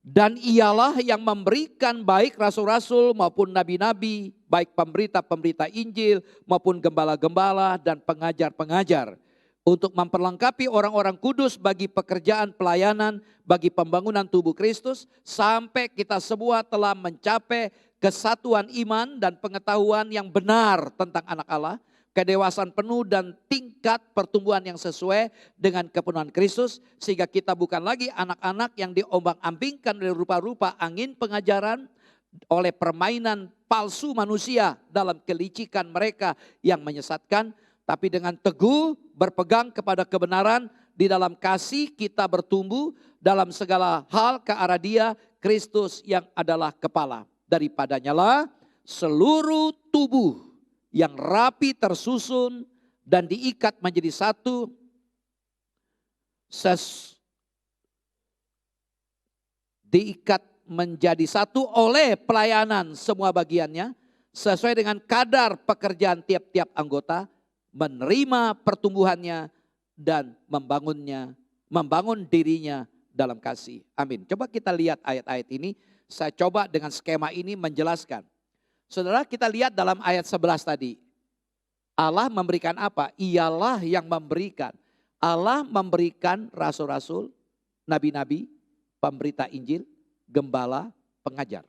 Dan ialah yang memberikan baik rasul-rasul maupun nabi-nabi, baik pemberita-pemberita Injil maupun gembala-gembala dan pengajar-pengajar, untuk memperlengkapi orang-orang kudus bagi pekerjaan pelayanan, bagi pembangunan tubuh Kristus, sampai kita semua telah mencapai kesatuan iman dan pengetahuan yang benar tentang anak Allah, kedewasaan penuh dan tingkat pertumbuhan yang sesuai dengan kepenuhan Kristus, sehingga kita bukan lagi anak-anak yang diombang-ambingkan oleh rupa-rupa angin pengajaran, oleh permainan palsu manusia dalam kelicikan mereka yang menyesatkan, tapi dengan teguh berpegang kepada kebenaran, di dalam kasih kita bertumbuh dalam segala hal ke arah Dia, Kristus yang adalah kepala. Daripadanya lah seluruh tubuh yang rapi tersusun dan diikat menjadi satu, diikat menjadi satu oleh pelayanan semua bagiannya, sesuai dengan kadar pekerjaan tiap-tiap anggota, menerima pertumbuhannya dan membangun dirinya dalam kasih. Amin. Coba kita lihat ayat-ayat ini. Saya coba dengan skema ini menjelaskan. Saudara, kita lihat dalam ayat 11 tadi. Allah memberikan apa? Ialah yang memberikan. Allah memberikan rasul-rasul, nabi-nabi, pemberita Injil, gembala, pengajar.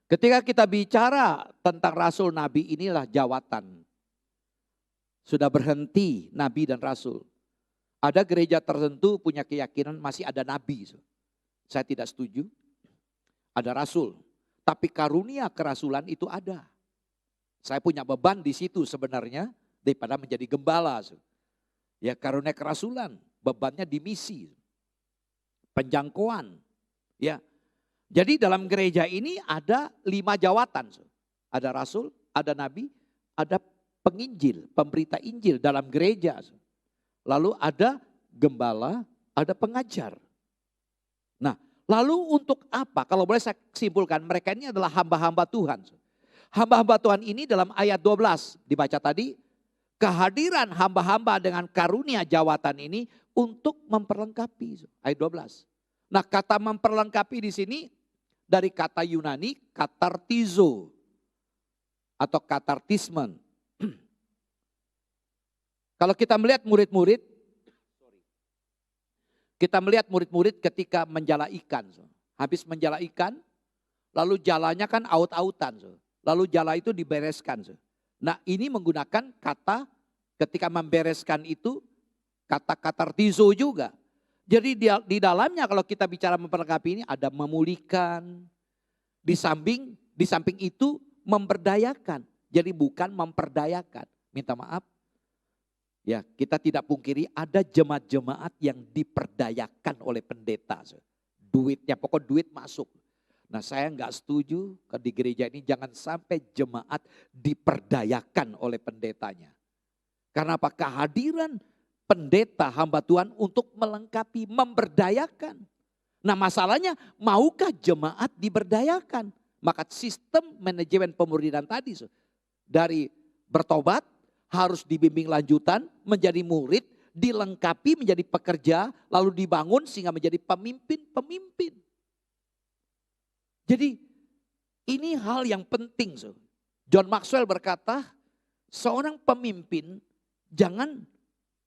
Ketika kita bicara tentang rasul nabi, inilah jawatan. Sudah berhenti nabi dan rasul. Ada gereja tertentu punya keyakinan masih ada nabi. Saya tidak setuju. Ada rasul. Tapi karunia kerasulan itu ada. Saya punya beban di situ sebenarnya daripada menjadi gembala. Ya, karunia kerasulan, bebannya di misi. Penjangkauan. Ya. Jadi dalam gereja ini ada 5 jawatan. Ada rasul, ada nabi, ada penginjil, pemberita Injil dalam gereja. Lalu ada gembala, ada pengajar. Nah, lalu untuk apa? Kalau boleh saya simpulkan, mereka ini adalah hamba-hamba Tuhan. Hamba-hamba Tuhan ini dalam ayat 12 dibaca tadi, kehadiran hamba-hamba dengan karunia jawatan ini untuk memperlengkapi. Ayat 12. Nah, kata memperlengkapi di sini dari kata Yunani katartizo atau katartismen. Kalau kita melihat murid-murid, ketika menjala ikan. Habis menjala ikan, lalu jalanya kan aut-autan. Lalu jala itu dibereskan. Nah, ini menggunakan kata ketika membereskan itu, kata katartizo juga. Jadi di dalamnya kalau kita bicara memperlengkapi ini ada memulihkan. Di samping itu memberdayakan. Jadi bukan memperdayakan. Minta maaf. Ya, kita tidak pungkiri ada jemaat-jemaat yang diperdayakan oleh pendeta. Duitnya, pokok duit masuk. Nah, saya enggak setuju di gereja ini jangan sampai jemaat diperdayakan oleh pendetanya. Karena apa? Kehadiran pendeta hamba Tuhan untuk melengkapi, memberdayakan. Nah, masalahnya maukah jemaat diberdayakan? Maka sistem manajemen pemuridan tadi dari bertobat, harus dibimbing lanjutan, menjadi murid, dilengkapi menjadi pekerja, lalu dibangun sehingga menjadi pemimpin-pemimpin. Jadi ini hal yang penting. John Maxwell berkata, seorang pemimpin jangan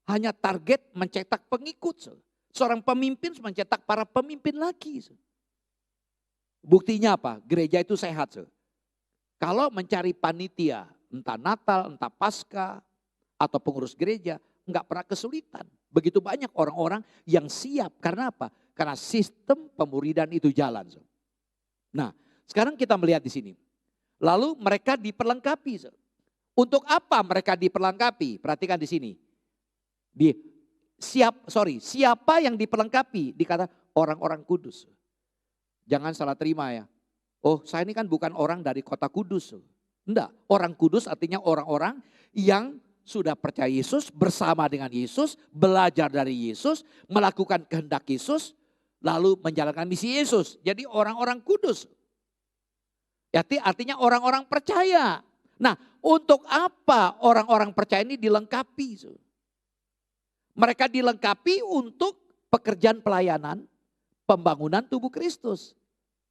hanya target mencetak pengikut. Seorang pemimpin mencetak para pemimpin lagi. Buktinya apa? Gereja itu sehat. Kalau mencari panitia, entah Natal, entah Paskah, atau pengurus gereja, enggak pernah kesulitan. Begitu banyak orang-orang yang siap. Karena apa? Karena sistem pemuridan itu jalan. Nah, sekarang kita melihat di sini. Lalu mereka diperlengkapi. Untuk apa mereka diperlengkapi? Perhatikan di sini. Siapa yang diperlengkapi? Dikata orang-orang kudus. Jangan salah terima ya. Oh, saya ini kan bukan orang dari kota Kudus. Enggak, orang kudus artinya orang-orang yang sudah percaya Yesus, bersama dengan Yesus, belajar dari Yesus, melakukan kehendak Yesus, lalu menjalankan misi Yesus. Jadi orang-orang kudus. Artinya orang-orang percaya. Nah, untuk apa orang-orang percaya ini dilengkapi? Mereka dilengkapi untuk pekerjaan pelayanan, pembangunan tubuh Kristus.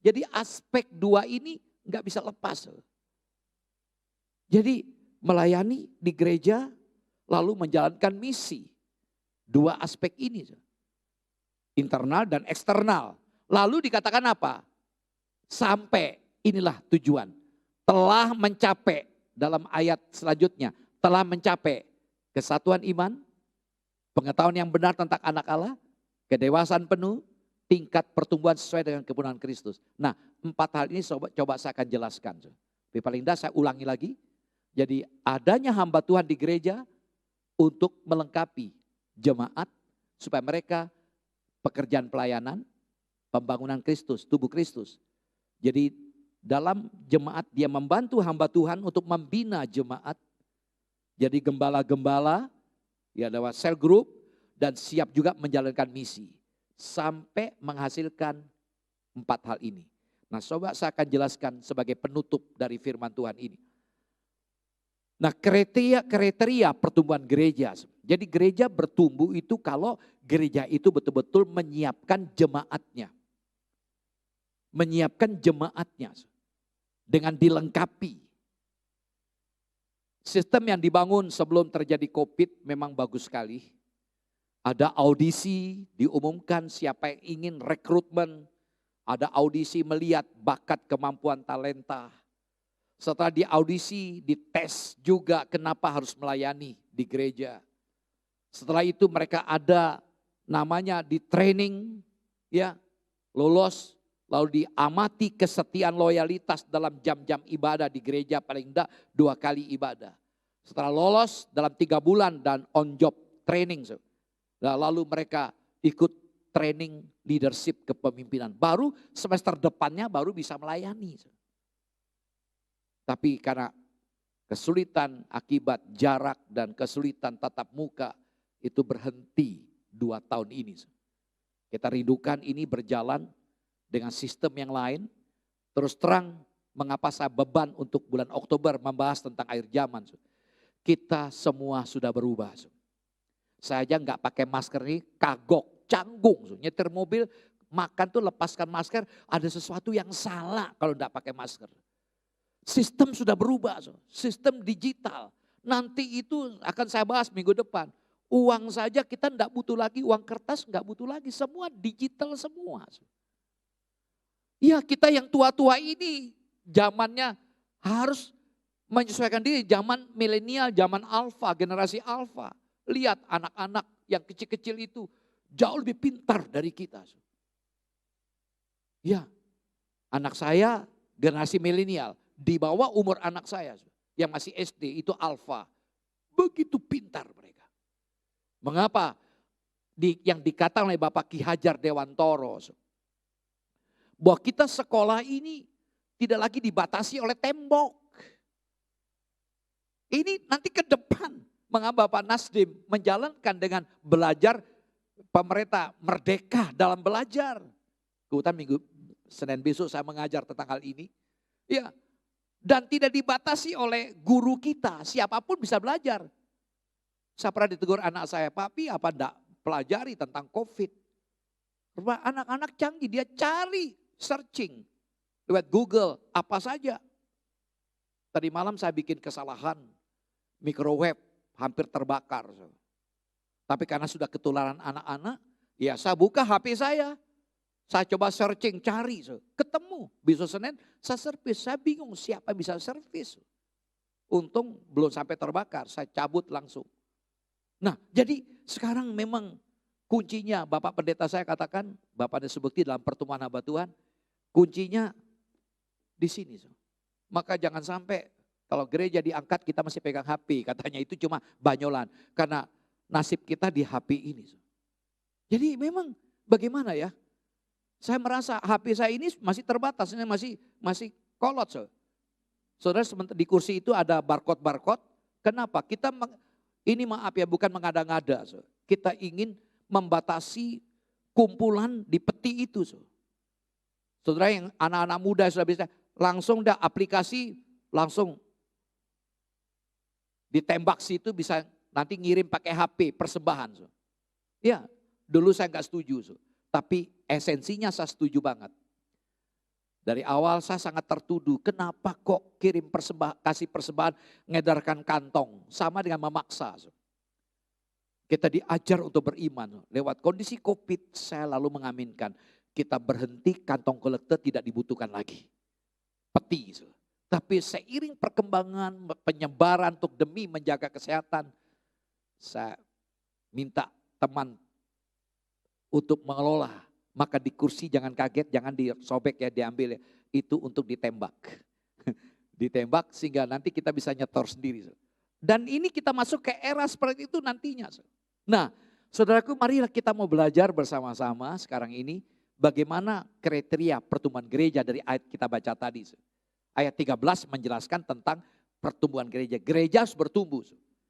Jadi aspek dua ini nggak bisa lepas. Jadi melayani di gereja lalu menjalankan misi. Dua aspek ini. Internal dan eksternal. Lalu dikatakan apa? Sampai inilah tujuan. Telah mencapai dalam ayat selanjutnya. Telah mencapai kesatuan iman, pengetahuan yang benar tentang anak Allah, kedewasaan penuh, tingkat pertumbuhan sesuai dengan kebenaran Kristus. Nah, 4 hal ini coba saya akan jelaskan. Tapi paling tidak saya ulangi lagi. Jadi adanya hamba Tuhan di gereja untuk melengkapi jemaat supaya mereka pekerjaan pelayanan, pembangunan Kristus, tubuh Kristus. Jadi dalam jemaat dia membantu hamba Tuhan untuk membina jemaat. Jadi gembala-gembala, ya lewat cell group dan siap juga menjalankan misi. Sampai menghasilkan 4 hal ini. Nah, coba saya akan jelaskan sebagai penutup dari firman Tuhan ini. Nah, kriteria pertumbuhan gereja. Jadi gereja bertumbuh itu kalau gereja itu betul-betul menyiapkan jemaatnya. Menyiapkan jemaatnya dengan dilengkapi. Sistem yang dibangun sebelum terjadi COVID memang bagus sekali. Ada audisi, diumumkan siapa yang ingin rekrutmen. Ada audisi melihat bakat, kemampuan, talenta. Setelah diaudisi, dites juga kenapa harus melayani di gereja. Setelah itu mereka ada namanya di training, ya lolos, lalu diamati kesetiaan loyalitas dalam jam-jam ibadah di gereja paling enggak 2 kali ibadah. Setelah lolos dalam 3 bulan dan on job training. Lalu mereka ikut training leadership kepemimpinan. Baru semester depannya baru bisa melayani. Tapi karena kesulitan akibat jarak dan kesulitan tatap muka itu berhenti 2 tahun ini. Kita rindukan ini berjalan dengan sistem yang lain. Terus terang mengapa saya beban untuk bulan Oktober membahas tentang akhir zaman. Kita semua sudah berubah. Saya aja nggak pakai masker ini kagok, canggung. Nyetir mobil, makan tuh lepaskan masker, ada sesuatu yang salah kalau nggak pakai masker. Sistem sudah berubah, sistem digital. Nanti itu akan saya bahas minggu depan. Uang saja kita nggak butuh lagi, uang kertas nggak butuh lagi, semua digital semua. Ya kita yang tua-tua ini zamannya harus menyesuaikan diri, zaman milenial, zaman alfa, generasi alfa. Lihat anak-anak yang kecil-kecil itu jauh lebih pintar dari kita. Ya, anak saya generasi milenial. Di bawah umur anak saya yang masih SD itu alfa. Begitu pintar mereka. Mengapa? Yang dikatakan oleh Bapak Ki Hajar Dewantoro. Bahwa kita sekolah ini tidak lagi dibatasi oleh tembok. Ini nanti ke depan. Mengapa Bapak Nasdim menjalankan dengan belajar pemerintah merdeka dalam belajar. Kebetulan minggu Senin besok saya mengajar tentang hal ini. Ya. Dan tidak dibatasi oleh guru kita, siapapun bisa belajar. Saya pernah ditegur anak saya, Papi apa enggak pelajari tentang COVID? Anak-anak canggih, dia cari, searching. Lewat Google, apa saja. Tadi malam saya bikin kesalahan, microwave hampir terbakar. Tapi karena sudah ketularan anak-anak, ya saya buka HP saya. Saya coba searching, cari, ketemu. Besok Senin saya servis, saya bingung siapa yang bisa servis. Untung belum sampai terbakar, saya cabut langsung. Nah jadi sekarang memang kuncinya, Bapak Pendeta saya katakan, Bapak disebut dalam pertemuan hamba Tuhan, kuncinya di sini. Maka jangan sampai kalau gereja diangkat kita masih pegang HP, katanya itu cuma banyolan. Karena nasib kita di HP ini. Jadi memang bagaimana ya? Saya merasa HP saya ini masih terbatas, ini masih kolot. Saudara di kursi itu ada barcode. Kenapa? Kita ini maaf ya bukan mengada-ngada. Kita ingin membatasi kumpulan di peti itu. Saudara yang anak-anak muda sudah bisa langsung aplikasi langsung Ditembak situ bisa nanti ngirim pakai HP persembahan. Ya, dulu saya nggak setuju. Tapi esensinya saya setuju banget. Dari awal saya sangat tertuduh, kenapa kok kirim kasih persembahan, ngedarkan kantong, sama dengan memaksa. Kita diajar untuk beriman. Lewat kondisi COVID saya lalu mengaminkan, kita berhenti, kantong kolektor tidak dibutuhkan lagi. Peti. Tapi seiring perkembangan penyebaran untuk demi menjaga kesehatan, saya minta teman untuk mengelola. Maka di kursi jangan kaget, jangan disobek ya, diambil ya. Itu untuk ditembak. Ditembak sehingga nanti kita bisa nyetor sendiri. Dan ini kita masuk ke era seperti itu nantinya. Nah, saudaraku, marilah kita mau belajar bersama-sama sekarang ini bagaimana kriteria pertumbuhan gereja dari ayat kita baca tadi. Ayat 13 menjelaskan tentang pertumbuhan gereja. Gereja harus bertumbuh.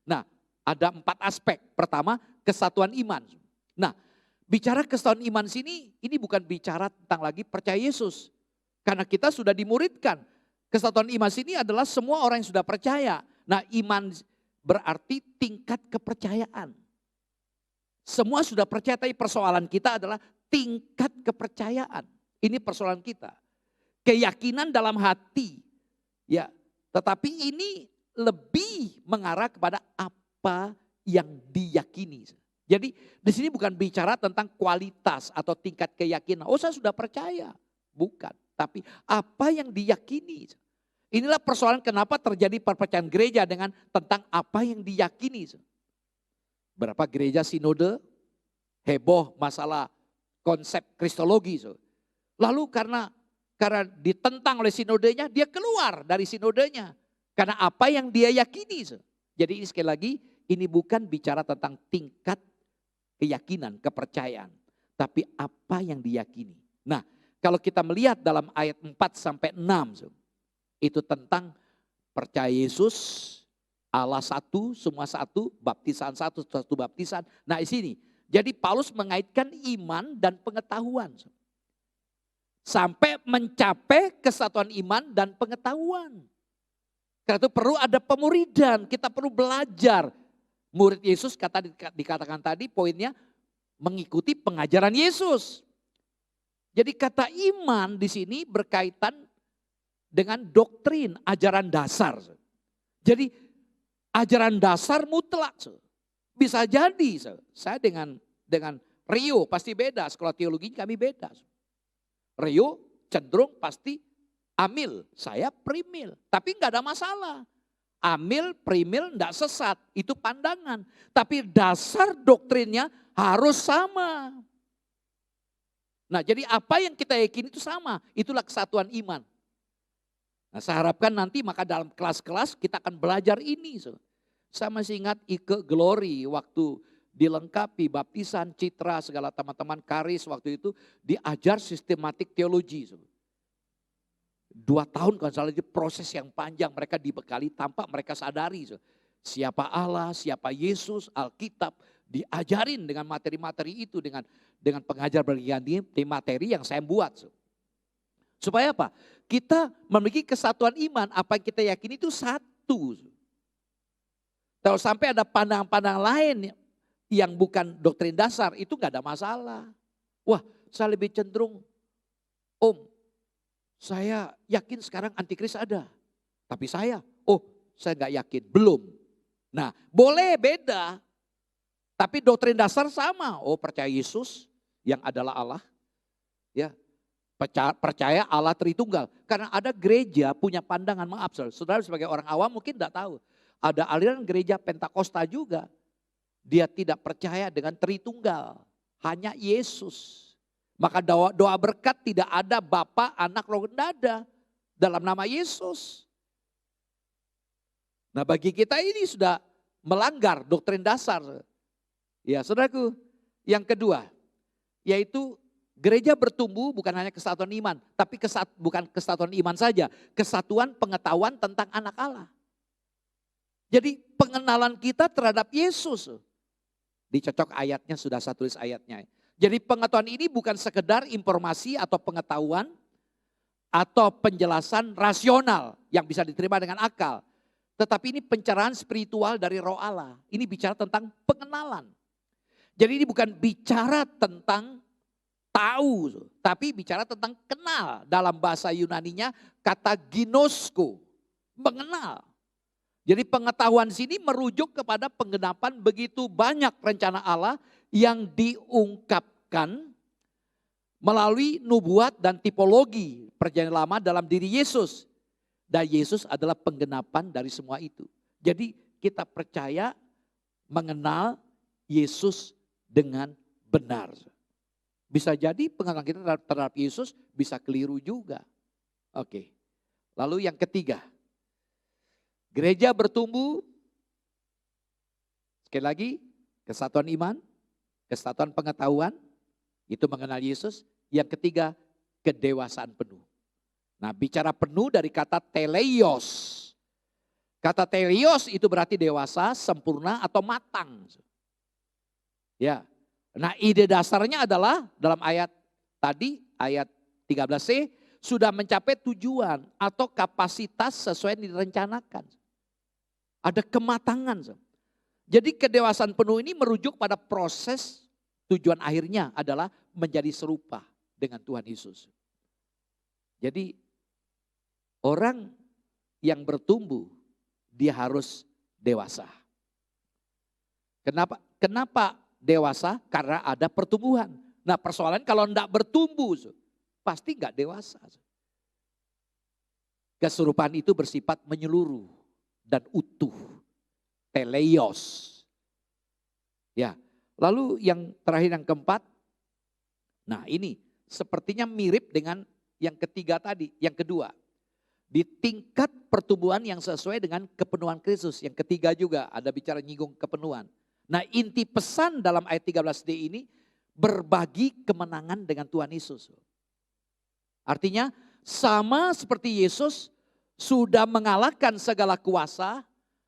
Nah, ada 4 aspek. Pertama, kesatuan iman. Nah, bicara kesatuan iman sini, ini bukan bicara tentang lagi percaya Yesus. Karena kita sudah dimuridkan. Kesatuan iman sini adalah semua orang yang sudah percaya. Nah, iman berarti tingkat kepercayaan. Semua sudah percaya, tapi persoalan kita adalah tingkat kepercayaan. Ini persoalan kita. Keyakinan dalam hati. Ya, tetapi ini lebih mengarah kepada apa yang diyakini. Jadi di sini bukan bicara tentang kualitas atau tingkat keyakinan. Oh, saya sudah percaya. Bukan. Tapi apa yang diyakini. Inilah persoalan kenapa terjadi perpecahan gereja dengan tentang apa yang diyakini. Berapa gereja sinode heboh masalah konsep kristologi. Lalu karena ditentang oleh sinodenya, dia keluar dari sinodenya. Karena apa yang dia yakini. Jadi ini sekali lagi, ini bukan bicara tentang tingkat keyakinan, kepercayaan. Tapi apa yang diyakini. Nah, kalau kita melihat dalam ayat 4 sampai 6, itu tentang percaya Yesus, Allah satu, semua satu, baptisan satu baptisan. Nah, di sini, jadi Paulus mengaitkan iman dan pengetahuan. Sampai mencapai kesatuan iman dan pengetahuan. Karena itu perlu ada pemuridan, kita perlu belajar. Murid Yesus dikatakan tadi poinnya mengikuti pengajaran Yesus. Jadi kata iman di sini berkaitan dengan doktrin, ajaran dasar. Jadi ajaran dasar mutlak. Bisa jadi saya dengan Rio pasti beda, sekolah teologi kami beda. Rio cenderung pasti amil, saya primil. Tapi enggak ada masalah. Amil, primil enggak sesat, itu pandangan. Tapi dasar doktrinnya harus sama. Nah, jadi apa yang kita yakini itu sama, itulah kesatuan iman. Nah, saya harapkan nanti maka dalam kelas-kelas kita akan belajar ini. Saya masih ingat Ike Glory waktu dilengkapi baptisan, citra, segala teman-teman karis waktu itu diajar sistematik teologi. 2 tahun kalau salah, proses yang panjang, mereka dibekali tanpa mereka sadari. Siapa Allah, siapa Yesus, Alkitab, diajarin dengan materi-materi itu, dengan pengajar berganti materi yang saya buat. Supaya apa? Kita memiliki kesatuan iman, apa yang kita yakini itu satu. Kalau sampai ada pandangan-pandangan lain yang bukan doktrin dasar, itu gak ada masalah. Wah, saya lebih cenderung, saya yakin sekarang antikris ada. Tapi saya gak yakin, belum. Nah, boleh beda. Tapi doktrin dasar sama. Percaya Yesus yang adalah Allah. Ya, percaya Allah Tritunggal. Karena ada gereja punya pandangan, maaf saudara sebagai orang awam mungkin tidak tahu. Ada aliran gereja Pentakosta juga. Dia tidak percaya dengan Tritunggal. Hanya Yesus. Maka doa berkat tidak ada Bapa, Anak, Roh, tidak ada. Dalam nama Yesus. Nah, bagi kita ini sudah melanggar doktrin dasar. Ya, saudaraku, yang kedua, yaitu gereja bertumbuh bukan hanya kesatuan iman, tapi bukan kesatuan iman saja, kesatuan pengetahuan tentang anak Allah. Jadi pengenalan kita terhadap Yesus. Dicocok ayatnya, sudah saya tulis ayatnya. Jadi pengetahuan ini bukan sekedar informasi atau pengetahuan atau penjelasan rasional yang bisa diterima dengan akal. Tetapi ini pencerahan spiritual dari Roh Allah. Ini bicara tentang pengenalan. Jadi ini bukan bicara tentang tahu, tapi bicara tentang kenal. Dalam bahasa Yunaninya kata ginosko, mengenal. Jadi pengetahuan sini merujuk kepada penggenapan begitu banyak rencana Allah yang diungkapkan melalui nubuat dan tipologi perjanjian lama dalam diri Yesus. Dan Yesus adalah penggenapan dari semua itu. Jadi kita percaya mengenal Yesus dengan benar. Bisa jadi pengenalan kita terhadap Yesus bisa keliru juga. Oke. Lalu yang ketiga. Gereja bertumbuh, sekali lagi, kesatuan iman, kesatuan pengetahuan, itu mengenal Yesus. Yang ketiga, kedewasaan penuh. Nah, bicara penuh dari kata teleios. Kata teleios itu berarti dewasa, sempurna atau matang. Ya. Nah, ide dasarnya adalah dalam ayat tadi, ayat 13c, sudah mencapai tujuan atau kapasitas sesuai yang direncanakan. Ada kematangan. Jadi kedewasaan penuh ini merujuk pada proses tujuan akhirnya adalah menjadi serupa dengan Tuhan Yesus. Jadi orang yang bertumbuh dia harus dewasa. Kenapa dewasa? Karena ada pertumbuhan. Nah persoalan kalau tidak bertumbuh pasti nggak dewasa. Keserupaan itu bersifat menyeluruh dan utuh. Teleios. Ya, lalu yang terakhir yang keempat. Nah ini sepertinya mirip dengan yang ketiga tadi, yang kedua. Di tingkat pertumbuhan yang sesuai dengan kepenuhan Kristus. Yang ketiga juga ada bicara nyinggung kepenuhan. Nah inti pesan dalam ayat 13d ini berbagi kemenangan dengan Tuhan Yesus. Artinya sama seperti Yesus sudah mengalahkan segala kuasa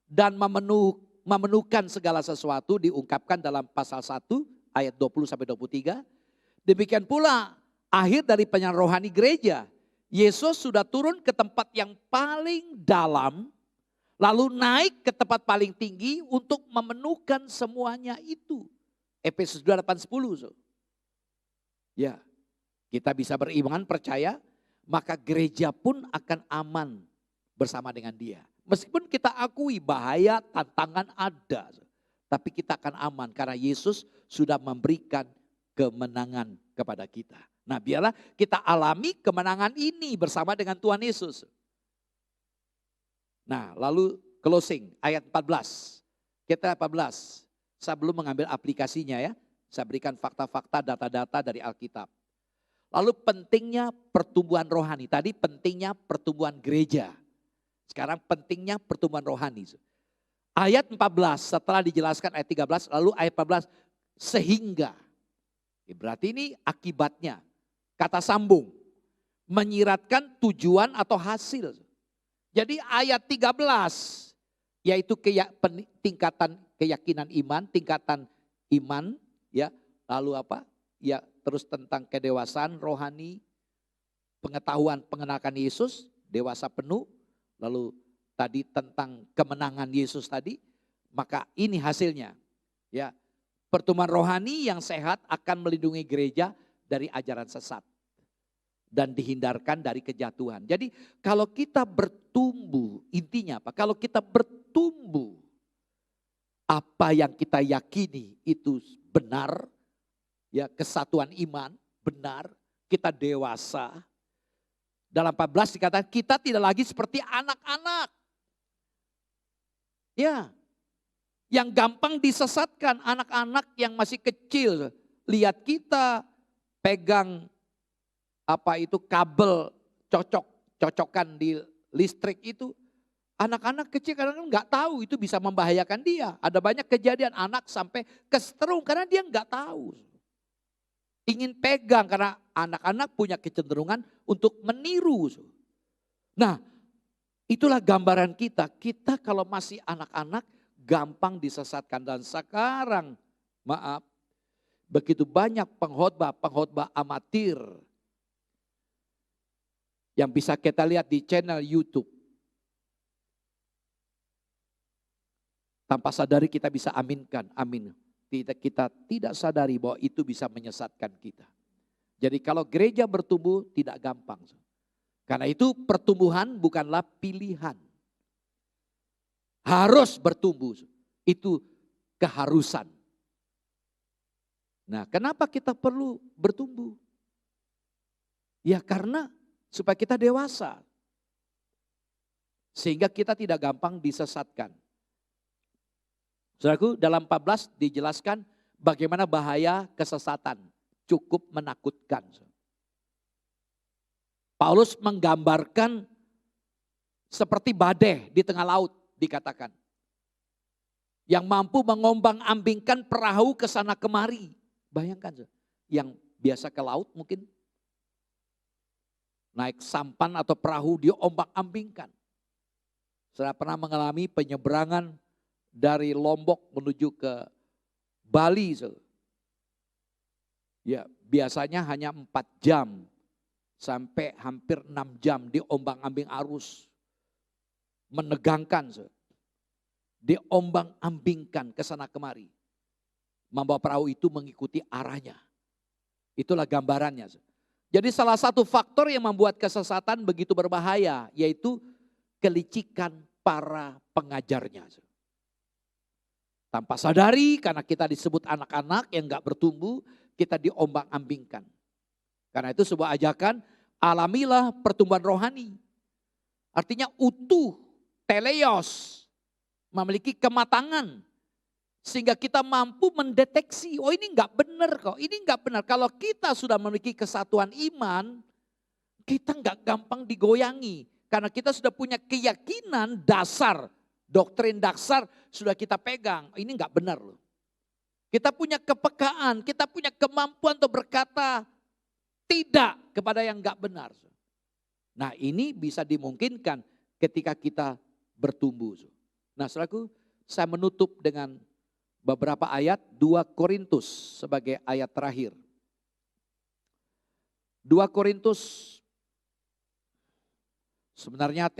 dan memenuhkan segala sesuatu diungkapkan dalam pasal 1 ayat 20-23. Demikian pula akhir dari penyerahan rohani gereja. Yesus sudah turun ke tempat yang paling dalam, lalu naik ke tempat paling tinggi untuk memenuhkan semuanya itu. Efesus 2:8-10. Ya, kita bisa beriman percaya, maka gereja pun akan aman bersama dengan dia. Meskipun kita akui bahaya, tantangan ada. Tapi kita akan aman karena Yesus sudah memberikan kemenangan kepada kita. Nah biarlah kita alami kemenangan ini bersama dengan Tuhan Yesus. Nah lalu closing ayat 14. Kita 14. Saya belum mengambil aplikasinya ya. Saya berikan fakta-fakta, data-data dari Alkitab. Lalu pentingnya pertumbuhan rohani. Tadi pentingnya pertumbuhan gereja. Sekarang pentingnya pertumbuhan rohani. Ayat 14 setelah dijelaskan ayat 13 lalu ayat 14 sehingga. Berarti ini akibatnya. Kata sambung. Menyiratkan tujuan atau hasil. Jadi ayat 13 yaitu tingkatan keyakinan iman, tingkatan iman ya. Lalu apa? Ya terus tentang kedewasaan rohani, pengetahuan pengenalan Yesus, dewasa penuh. Lalu tadi tentang kemenangan Yesus tadi, maka ini hasilnya. Ya, pertumbuhan rohani yang sehat akan melindungi gereja dari ajaran sesat dan dihindarkan dari kejatuhan. Jadi kalau kita bertumbuh, intinya apa? Kalau kita bertumbuh, apa yang kita yakini itu benar, ya kesatuan iman benar, kita dewasa. Dalam 14 dikatakan kita tidak lagi seperti anak-anak. Ya, yang gampang disesatkan anak-anak yang masih kecil. Lihat kita pegang apa itu kabel cocokan di listrik itu. Anak-anak kecil kadang-kadang nggak tahu itu bisa membahayakan dia. Ada banyak kejadian anak sampai kesetrum karena dia nggak tahu. Ingin pegang karena anak-anak punya kecenderungan untuk meniru. Nah itulah gambaran kita. Kita kalau masih anak-anak gampang disesatkan. Dan sekarang maaf begitu banyak pengkhotbah amatir. Yang bisa kita lihat di channel YouTube. Tanpa sadari kita bisa aminkan, amin. Kita tidak sadari bahwa itu bisa menyesatkan kita. Jadi kalau gereja bertumbuh tidak gampang. Karena itu pertumbuhan bukanlah pilihan. Harus bertumbuh, itu keharusan. Nah, kenapa kita perlu bertumbuh? Ya karena supaya kita dewasa. Sehingga kita tidak gampang disesatkan. Saudaraku, dalam 14 dijelaskan bagaimana bahaya kesesatan. Cukup menakutkan. Paulus menggambarkan seperti badai di tengah laut dikatakan. Yang mampu mengombang-ambingkan perahu ke sana kemari. Bayangkan, yang biasa ke laut mungkin naik sampan atau perahu diombang-ambingkan. Saya pernah mengalami penyeberangan dari Lombok menuju ke Bali. Ya, biasanya hanya 4 jam sampai hampir 6 jam diombang-ambing arus. Menegangkan. Diombang-ambingkan ke sana kemari. Membawa perahu itu mengikuti arahnya. Itulah gambarannya. Jadi salah satu faktor yang membuat kesesatan begitu berbahaya, yaitu kelicikan para pengajarnya. Tanpa sadari, karena kita disebut anak-anak yang gak bertumbuh, kita diombang-ambingkan. Karena itu sebuah ajakan, alamilah pertumbuhan rohani. Artinya utuh, teleos, memiliki kematangan. Sehingga kita mampu mendeteksi, oh ini enggak benar kok, ini enggak benar. Kalau kita sudah memiliki kesatuan iman, kita enggak gampang digoyangi. Karena kita sudah punya keyakinan dasar, doktrin dasar sudah kita pegang. Ini enggak benar loh. Kita punya kepekaan, kita punya kemampuan untuk berkata tidak kepada yang enggak benar. Nah ini bisa dimungkinkan ketika kita bertumbuh. Nah saudaraku, saya menutup dengan beberapa ayat 2 Korintus sebagai ayat terakhir. 2 Korintus sebenarnya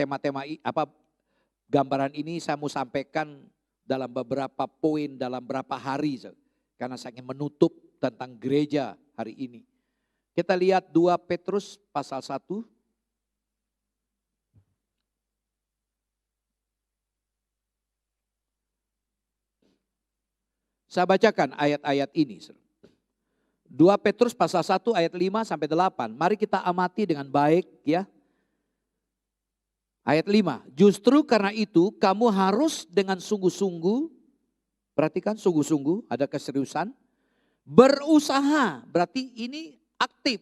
gambaran ini saya mau sampaikan dalam beberapa poin dalam beberapa hari karena saya ingin menutup tentang gereja hari ini. Kita lihat 2 Petrus pasal 1. Saya bacakan ayat-ayat ini. 2 Petrus pasal 1 ayat 5 sampai 8. Mari kita amati dengan baik ya. Ayat 5. Justru karena itu kamu harus dengan sungguh-sungguh, perhatikan sungguh-sungguh, ada keseriusan. Berusaha, berarti ini aktif.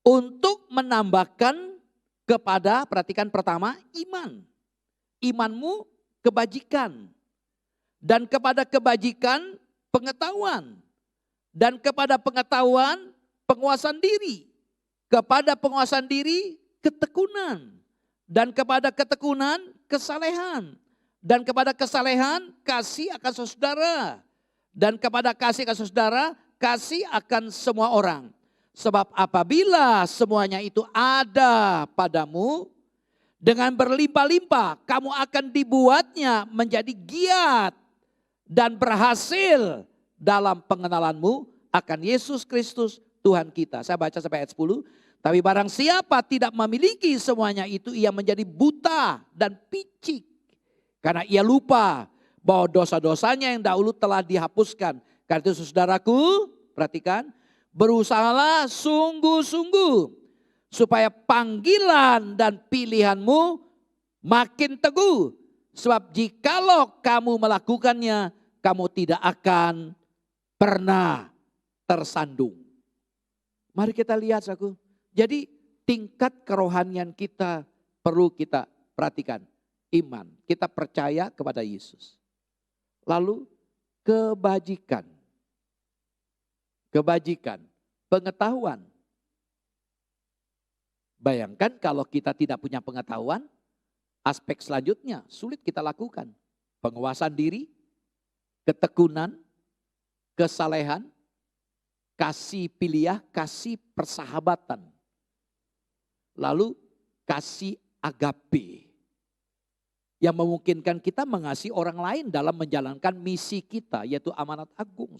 Untuk menambahkan kepada, perhatikan pertama, iman. Imanmu kebajikan. Dan kepada kebajikan pengetahuan. Dan kepada pengetahuan penguasaan diri. Kepada penguasaan diri ketekunan. Dan kepada ketekunan kesalehan. Dan kepada kesalehan kasih akan saudara. Dan kepada kasih akan saudara kasih akan semua orang. Sebab apabila semuanya itu ada padamu, dengan berlimpah-limpah kamu akan dibuatnya menjadi giat dan berhasil dalam pengenalanmu akan Yesus Kristus Tuhan kita. Saya baca sampai ayat 10. Tapi barang siapa tidak memiliki semuanya itu, ia menjadi buta dan picik. Karena ia lupa bahwa dosa-dosanya yang dahulu telah dihapuskan. Karena itu saudaraku, perhatikan, berusahalah sungguh-sungguh supaya panggilan dan pilihanmu makin teguh. Sebab jikalau kamu melakukannya, kamu tidak akan pernah tersandung. Mari kita lihat saudaraku. Jadi tingkat kerohanian kita perlu kita perhatikan. Iman, kita percaya kepada Yesus. Lalu kebajikan. Kebajikan, pengetahuan. Bayangkan kalau kita tidak punya pengetahuan, aspek selanjutnya sulit kita lakukan. Penguasaan diri, ketekunan, kesalehan, kasih piliah, kasih persahabatan. Lalu kasih agape. yang memungkinkan kita mengasihi orang lain dalam menjalankan misi kita, yaitu amanat agung.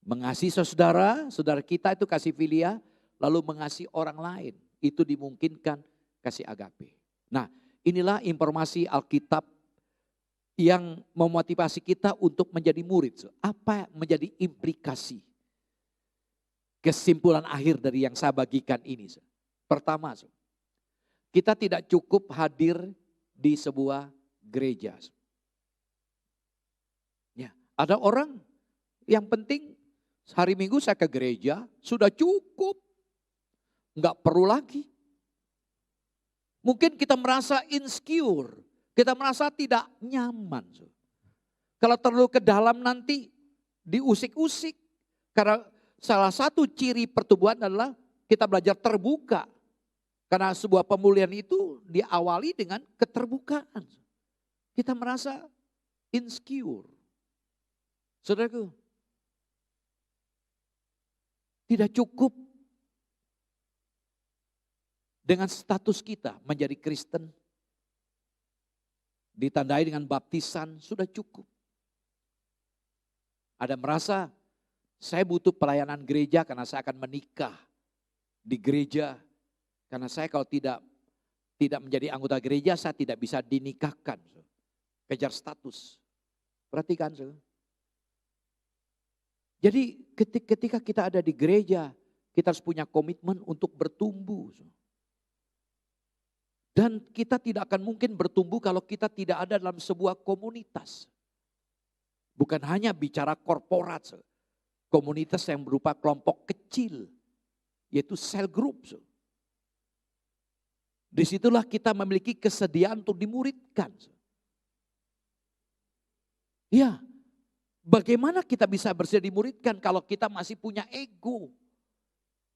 Mengasihi saudara, saudara kita itu kasih filia, lalu mengasihi orang lain. Itu dimungkinkan kasih agape. Nah, inilah informasi Alkitab yang memotivasi kita untuk menjadi murid. Apa menjadi implikasi? Kesimpulan akhir dari yang saya bagikan ini. Pertama, kita tidak cukup hadir di sebuah gereja. Ya, ada orang yang penting hari Minggu saya ke gereja, sudah cukup. Enggak perlu lagi. Mungkin kita merasa insecure, kita merasa tidak nyaman. Kalau terlalu ke dalam nanti diusik-usik. Karena salah satu ciri pertumbuhan adalah kita belajar terbuka. Karena sebuah pemulihan itu diawali dengan keterbukaan. Kita merasa insecure. Saudaraku, tidak cukup dengan status kita menjadi Kristen. Ditandai dengan baptisan sudah cukup. Ada merasa saya butuh pelayanan gereja karena saya akan menikah di gereja. Karena saya kalau tidak menjadi anggota gereja, saya tidak bisa dinikahkan. Kejar status. Perhatikan. Jadi ketika kita ada di gereja, kita harus punya komitmen untuk bertumbuh. Dan kita tidak akan mungkin bertumbuh kalau kita tidak ada dalam sebuah komunitas. Bukan hanya bicara korporat. Komunitas yang berupa kelompok kecil. Yaitu cell group. Disitulah kita memiliki kesediaan untuk dimuridkan. Ya, bagaimana kita bisa bersedia dimuridkan kalau kita masih punya ego?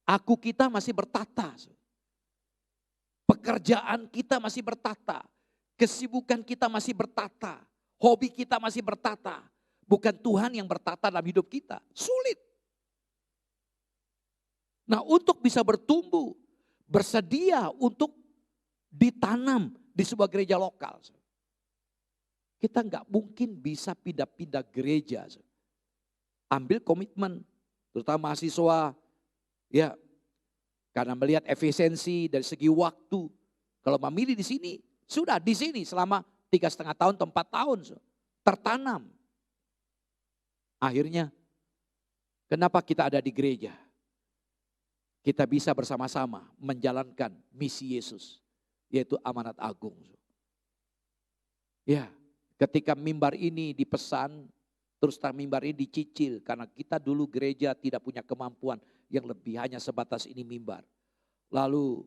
Aku kita masih bertata. Pekerjaan kita masih bertata. Kesibukan kita masih bertata. Hobi kita masih bertata. Bukan Tuhan yang bertata dalam hidup kita. Sulit. Nah, untuk bisa bertumbuh, bersedia untuk ditanam di sebuah gereja lokal. Kita nggak mungkin bisa pindah-pindah gereja. Ambil komitmen, terutama mahasiswa, ya, karena melihat efisiensi dari segi waktu. Kalau memilih di sini, sudah di sini selama 3,5 tahun atau 4 tahun, tertanam. Akhirnya, kenapa kita ada di gereja? Kita bisa bersama-sama menjalankan misi Yesus. Yaitu amanat agung. Ya, ketika mimbar ini dipesan, terus mimbar ini dicicil. Karena kita dulu gereja tidak punya kemampuan yang lebih, hanya sebatas ini mimbar. Lalu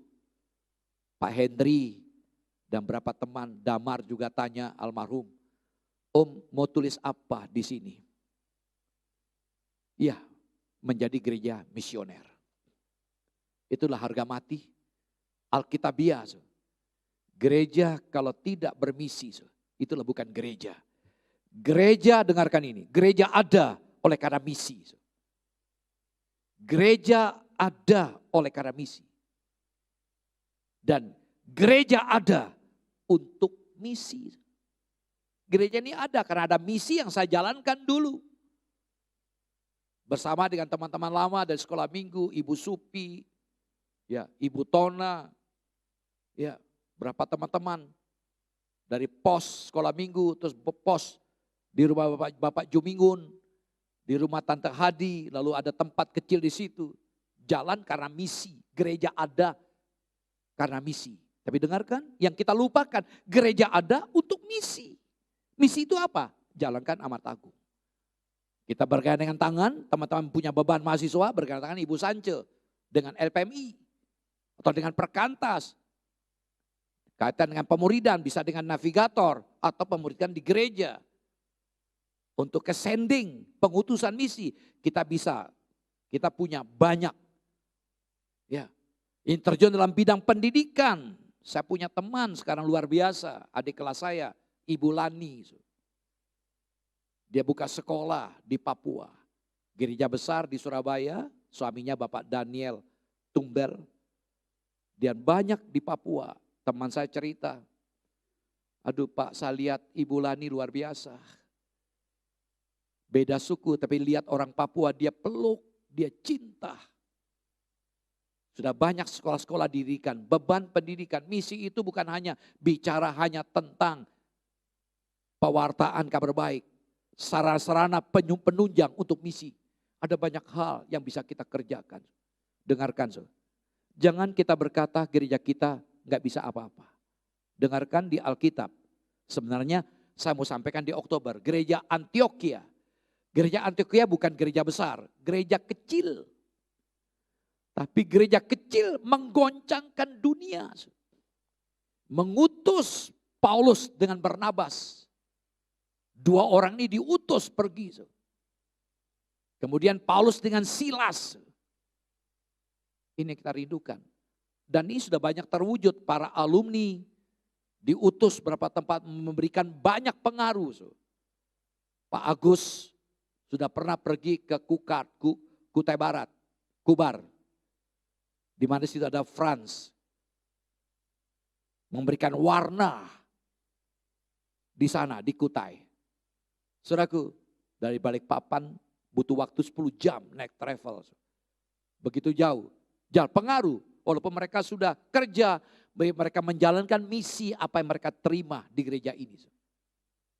Pak Henry dan beberapa teman, Damar juga tanya almarhum, Om mau tulis apa di sini? Ya, menjadi gereja misioner. Itulah harga mati Alkitabiah. Gereja kalau tidak bermisi, itulah bukan gereja. Gereja, dengarkan ini, gereja ada oleh karena misi. Gereja ada oleh karena misi. Dan gereja ada untuk misi. Gereja ini ada karena ada misi yang saya jalankan dulu. Bersama dengan teman-teman lama dari sekolah minggu, Ibu Supi, ya, Ibu Tona, ya, berapa teman-teman dari pos sekolah minggu, terus pos di rumah Bapak Jumingun, di rumah Tante Hadi, lalu ada tempat kecil di situ. Jalan karena misi, gereja ada karena misi. Tapi dengarkan, yang kita lupakan, gereja ada untuk misi. Misi itu apa? Jalankan amanat agung. Kita bergandingan tangan, teman-teman punya beban mahasiswa, bergandingan tangan Ibu Sance dengan LPMI atau dengan Perkantas. Kaitan dengan pemuridan, bisa dengan navigator atau pemuridan di gereja. Untuk sending, pengutusan misi, kita bisa, kita punya banyak. Ya, yang terjun dalam bidang pendidikan. Saya punya teman sekarang luar biasa, adik kelas saya, Ibu Lani. Dia buka sekolah di Papua. Gereja besar di Surabaya, suaminya Bapak Daniel Tumber. Dan banyak di Papua. Teman saya cerita, Aduh Pak, saya lihat Ibu Lani luar biasa. Beda suku, tapi lihat orang Papua, dia peluk, dia cinta. Sudah banyak sekolah-sekolah didirikan, beban pendidikan. Misi itu bukan hanya bicara hanya tentang pewartaan kabar baik. Sarana-sarana penunjang untuk misi. Ada banyak hal yang bisa kita kerjakan. Dengarkan, so. Jangan kita berkata gereja kita nggak bisa apa-apa. Dengarkan di Alkitab. Sebenarnya saya mau sampaikan di Oktober, gereja Antioquia. Gereja Antioquia bukan gereja besar, gereja kecil. Tapi gereja kecil menggoncangkan dunia. Mengutus Paulus dengan Barnabas. Dua orang ini diutus pergi. Kemudian Paulus dengan Silas. Ini kita rindukan. Dan ini sudah banyak terwujud. Para alumni diutus beberapa tempat memberikan banyak pengaruh. Pak Agus sudah pernah pergi ke Kutai Barat, Kubar. Di mana situ ada Franz. Memberikan warna di sana, di Kutai. Saudaraku, dari Balikpapan butuh waktu 10 jam naik travel. Begitu jauh. Jalan pengaruh, walaupun mereka sudah kerja, mereka menjalankan misi apa yang mereka terima di gereja ini.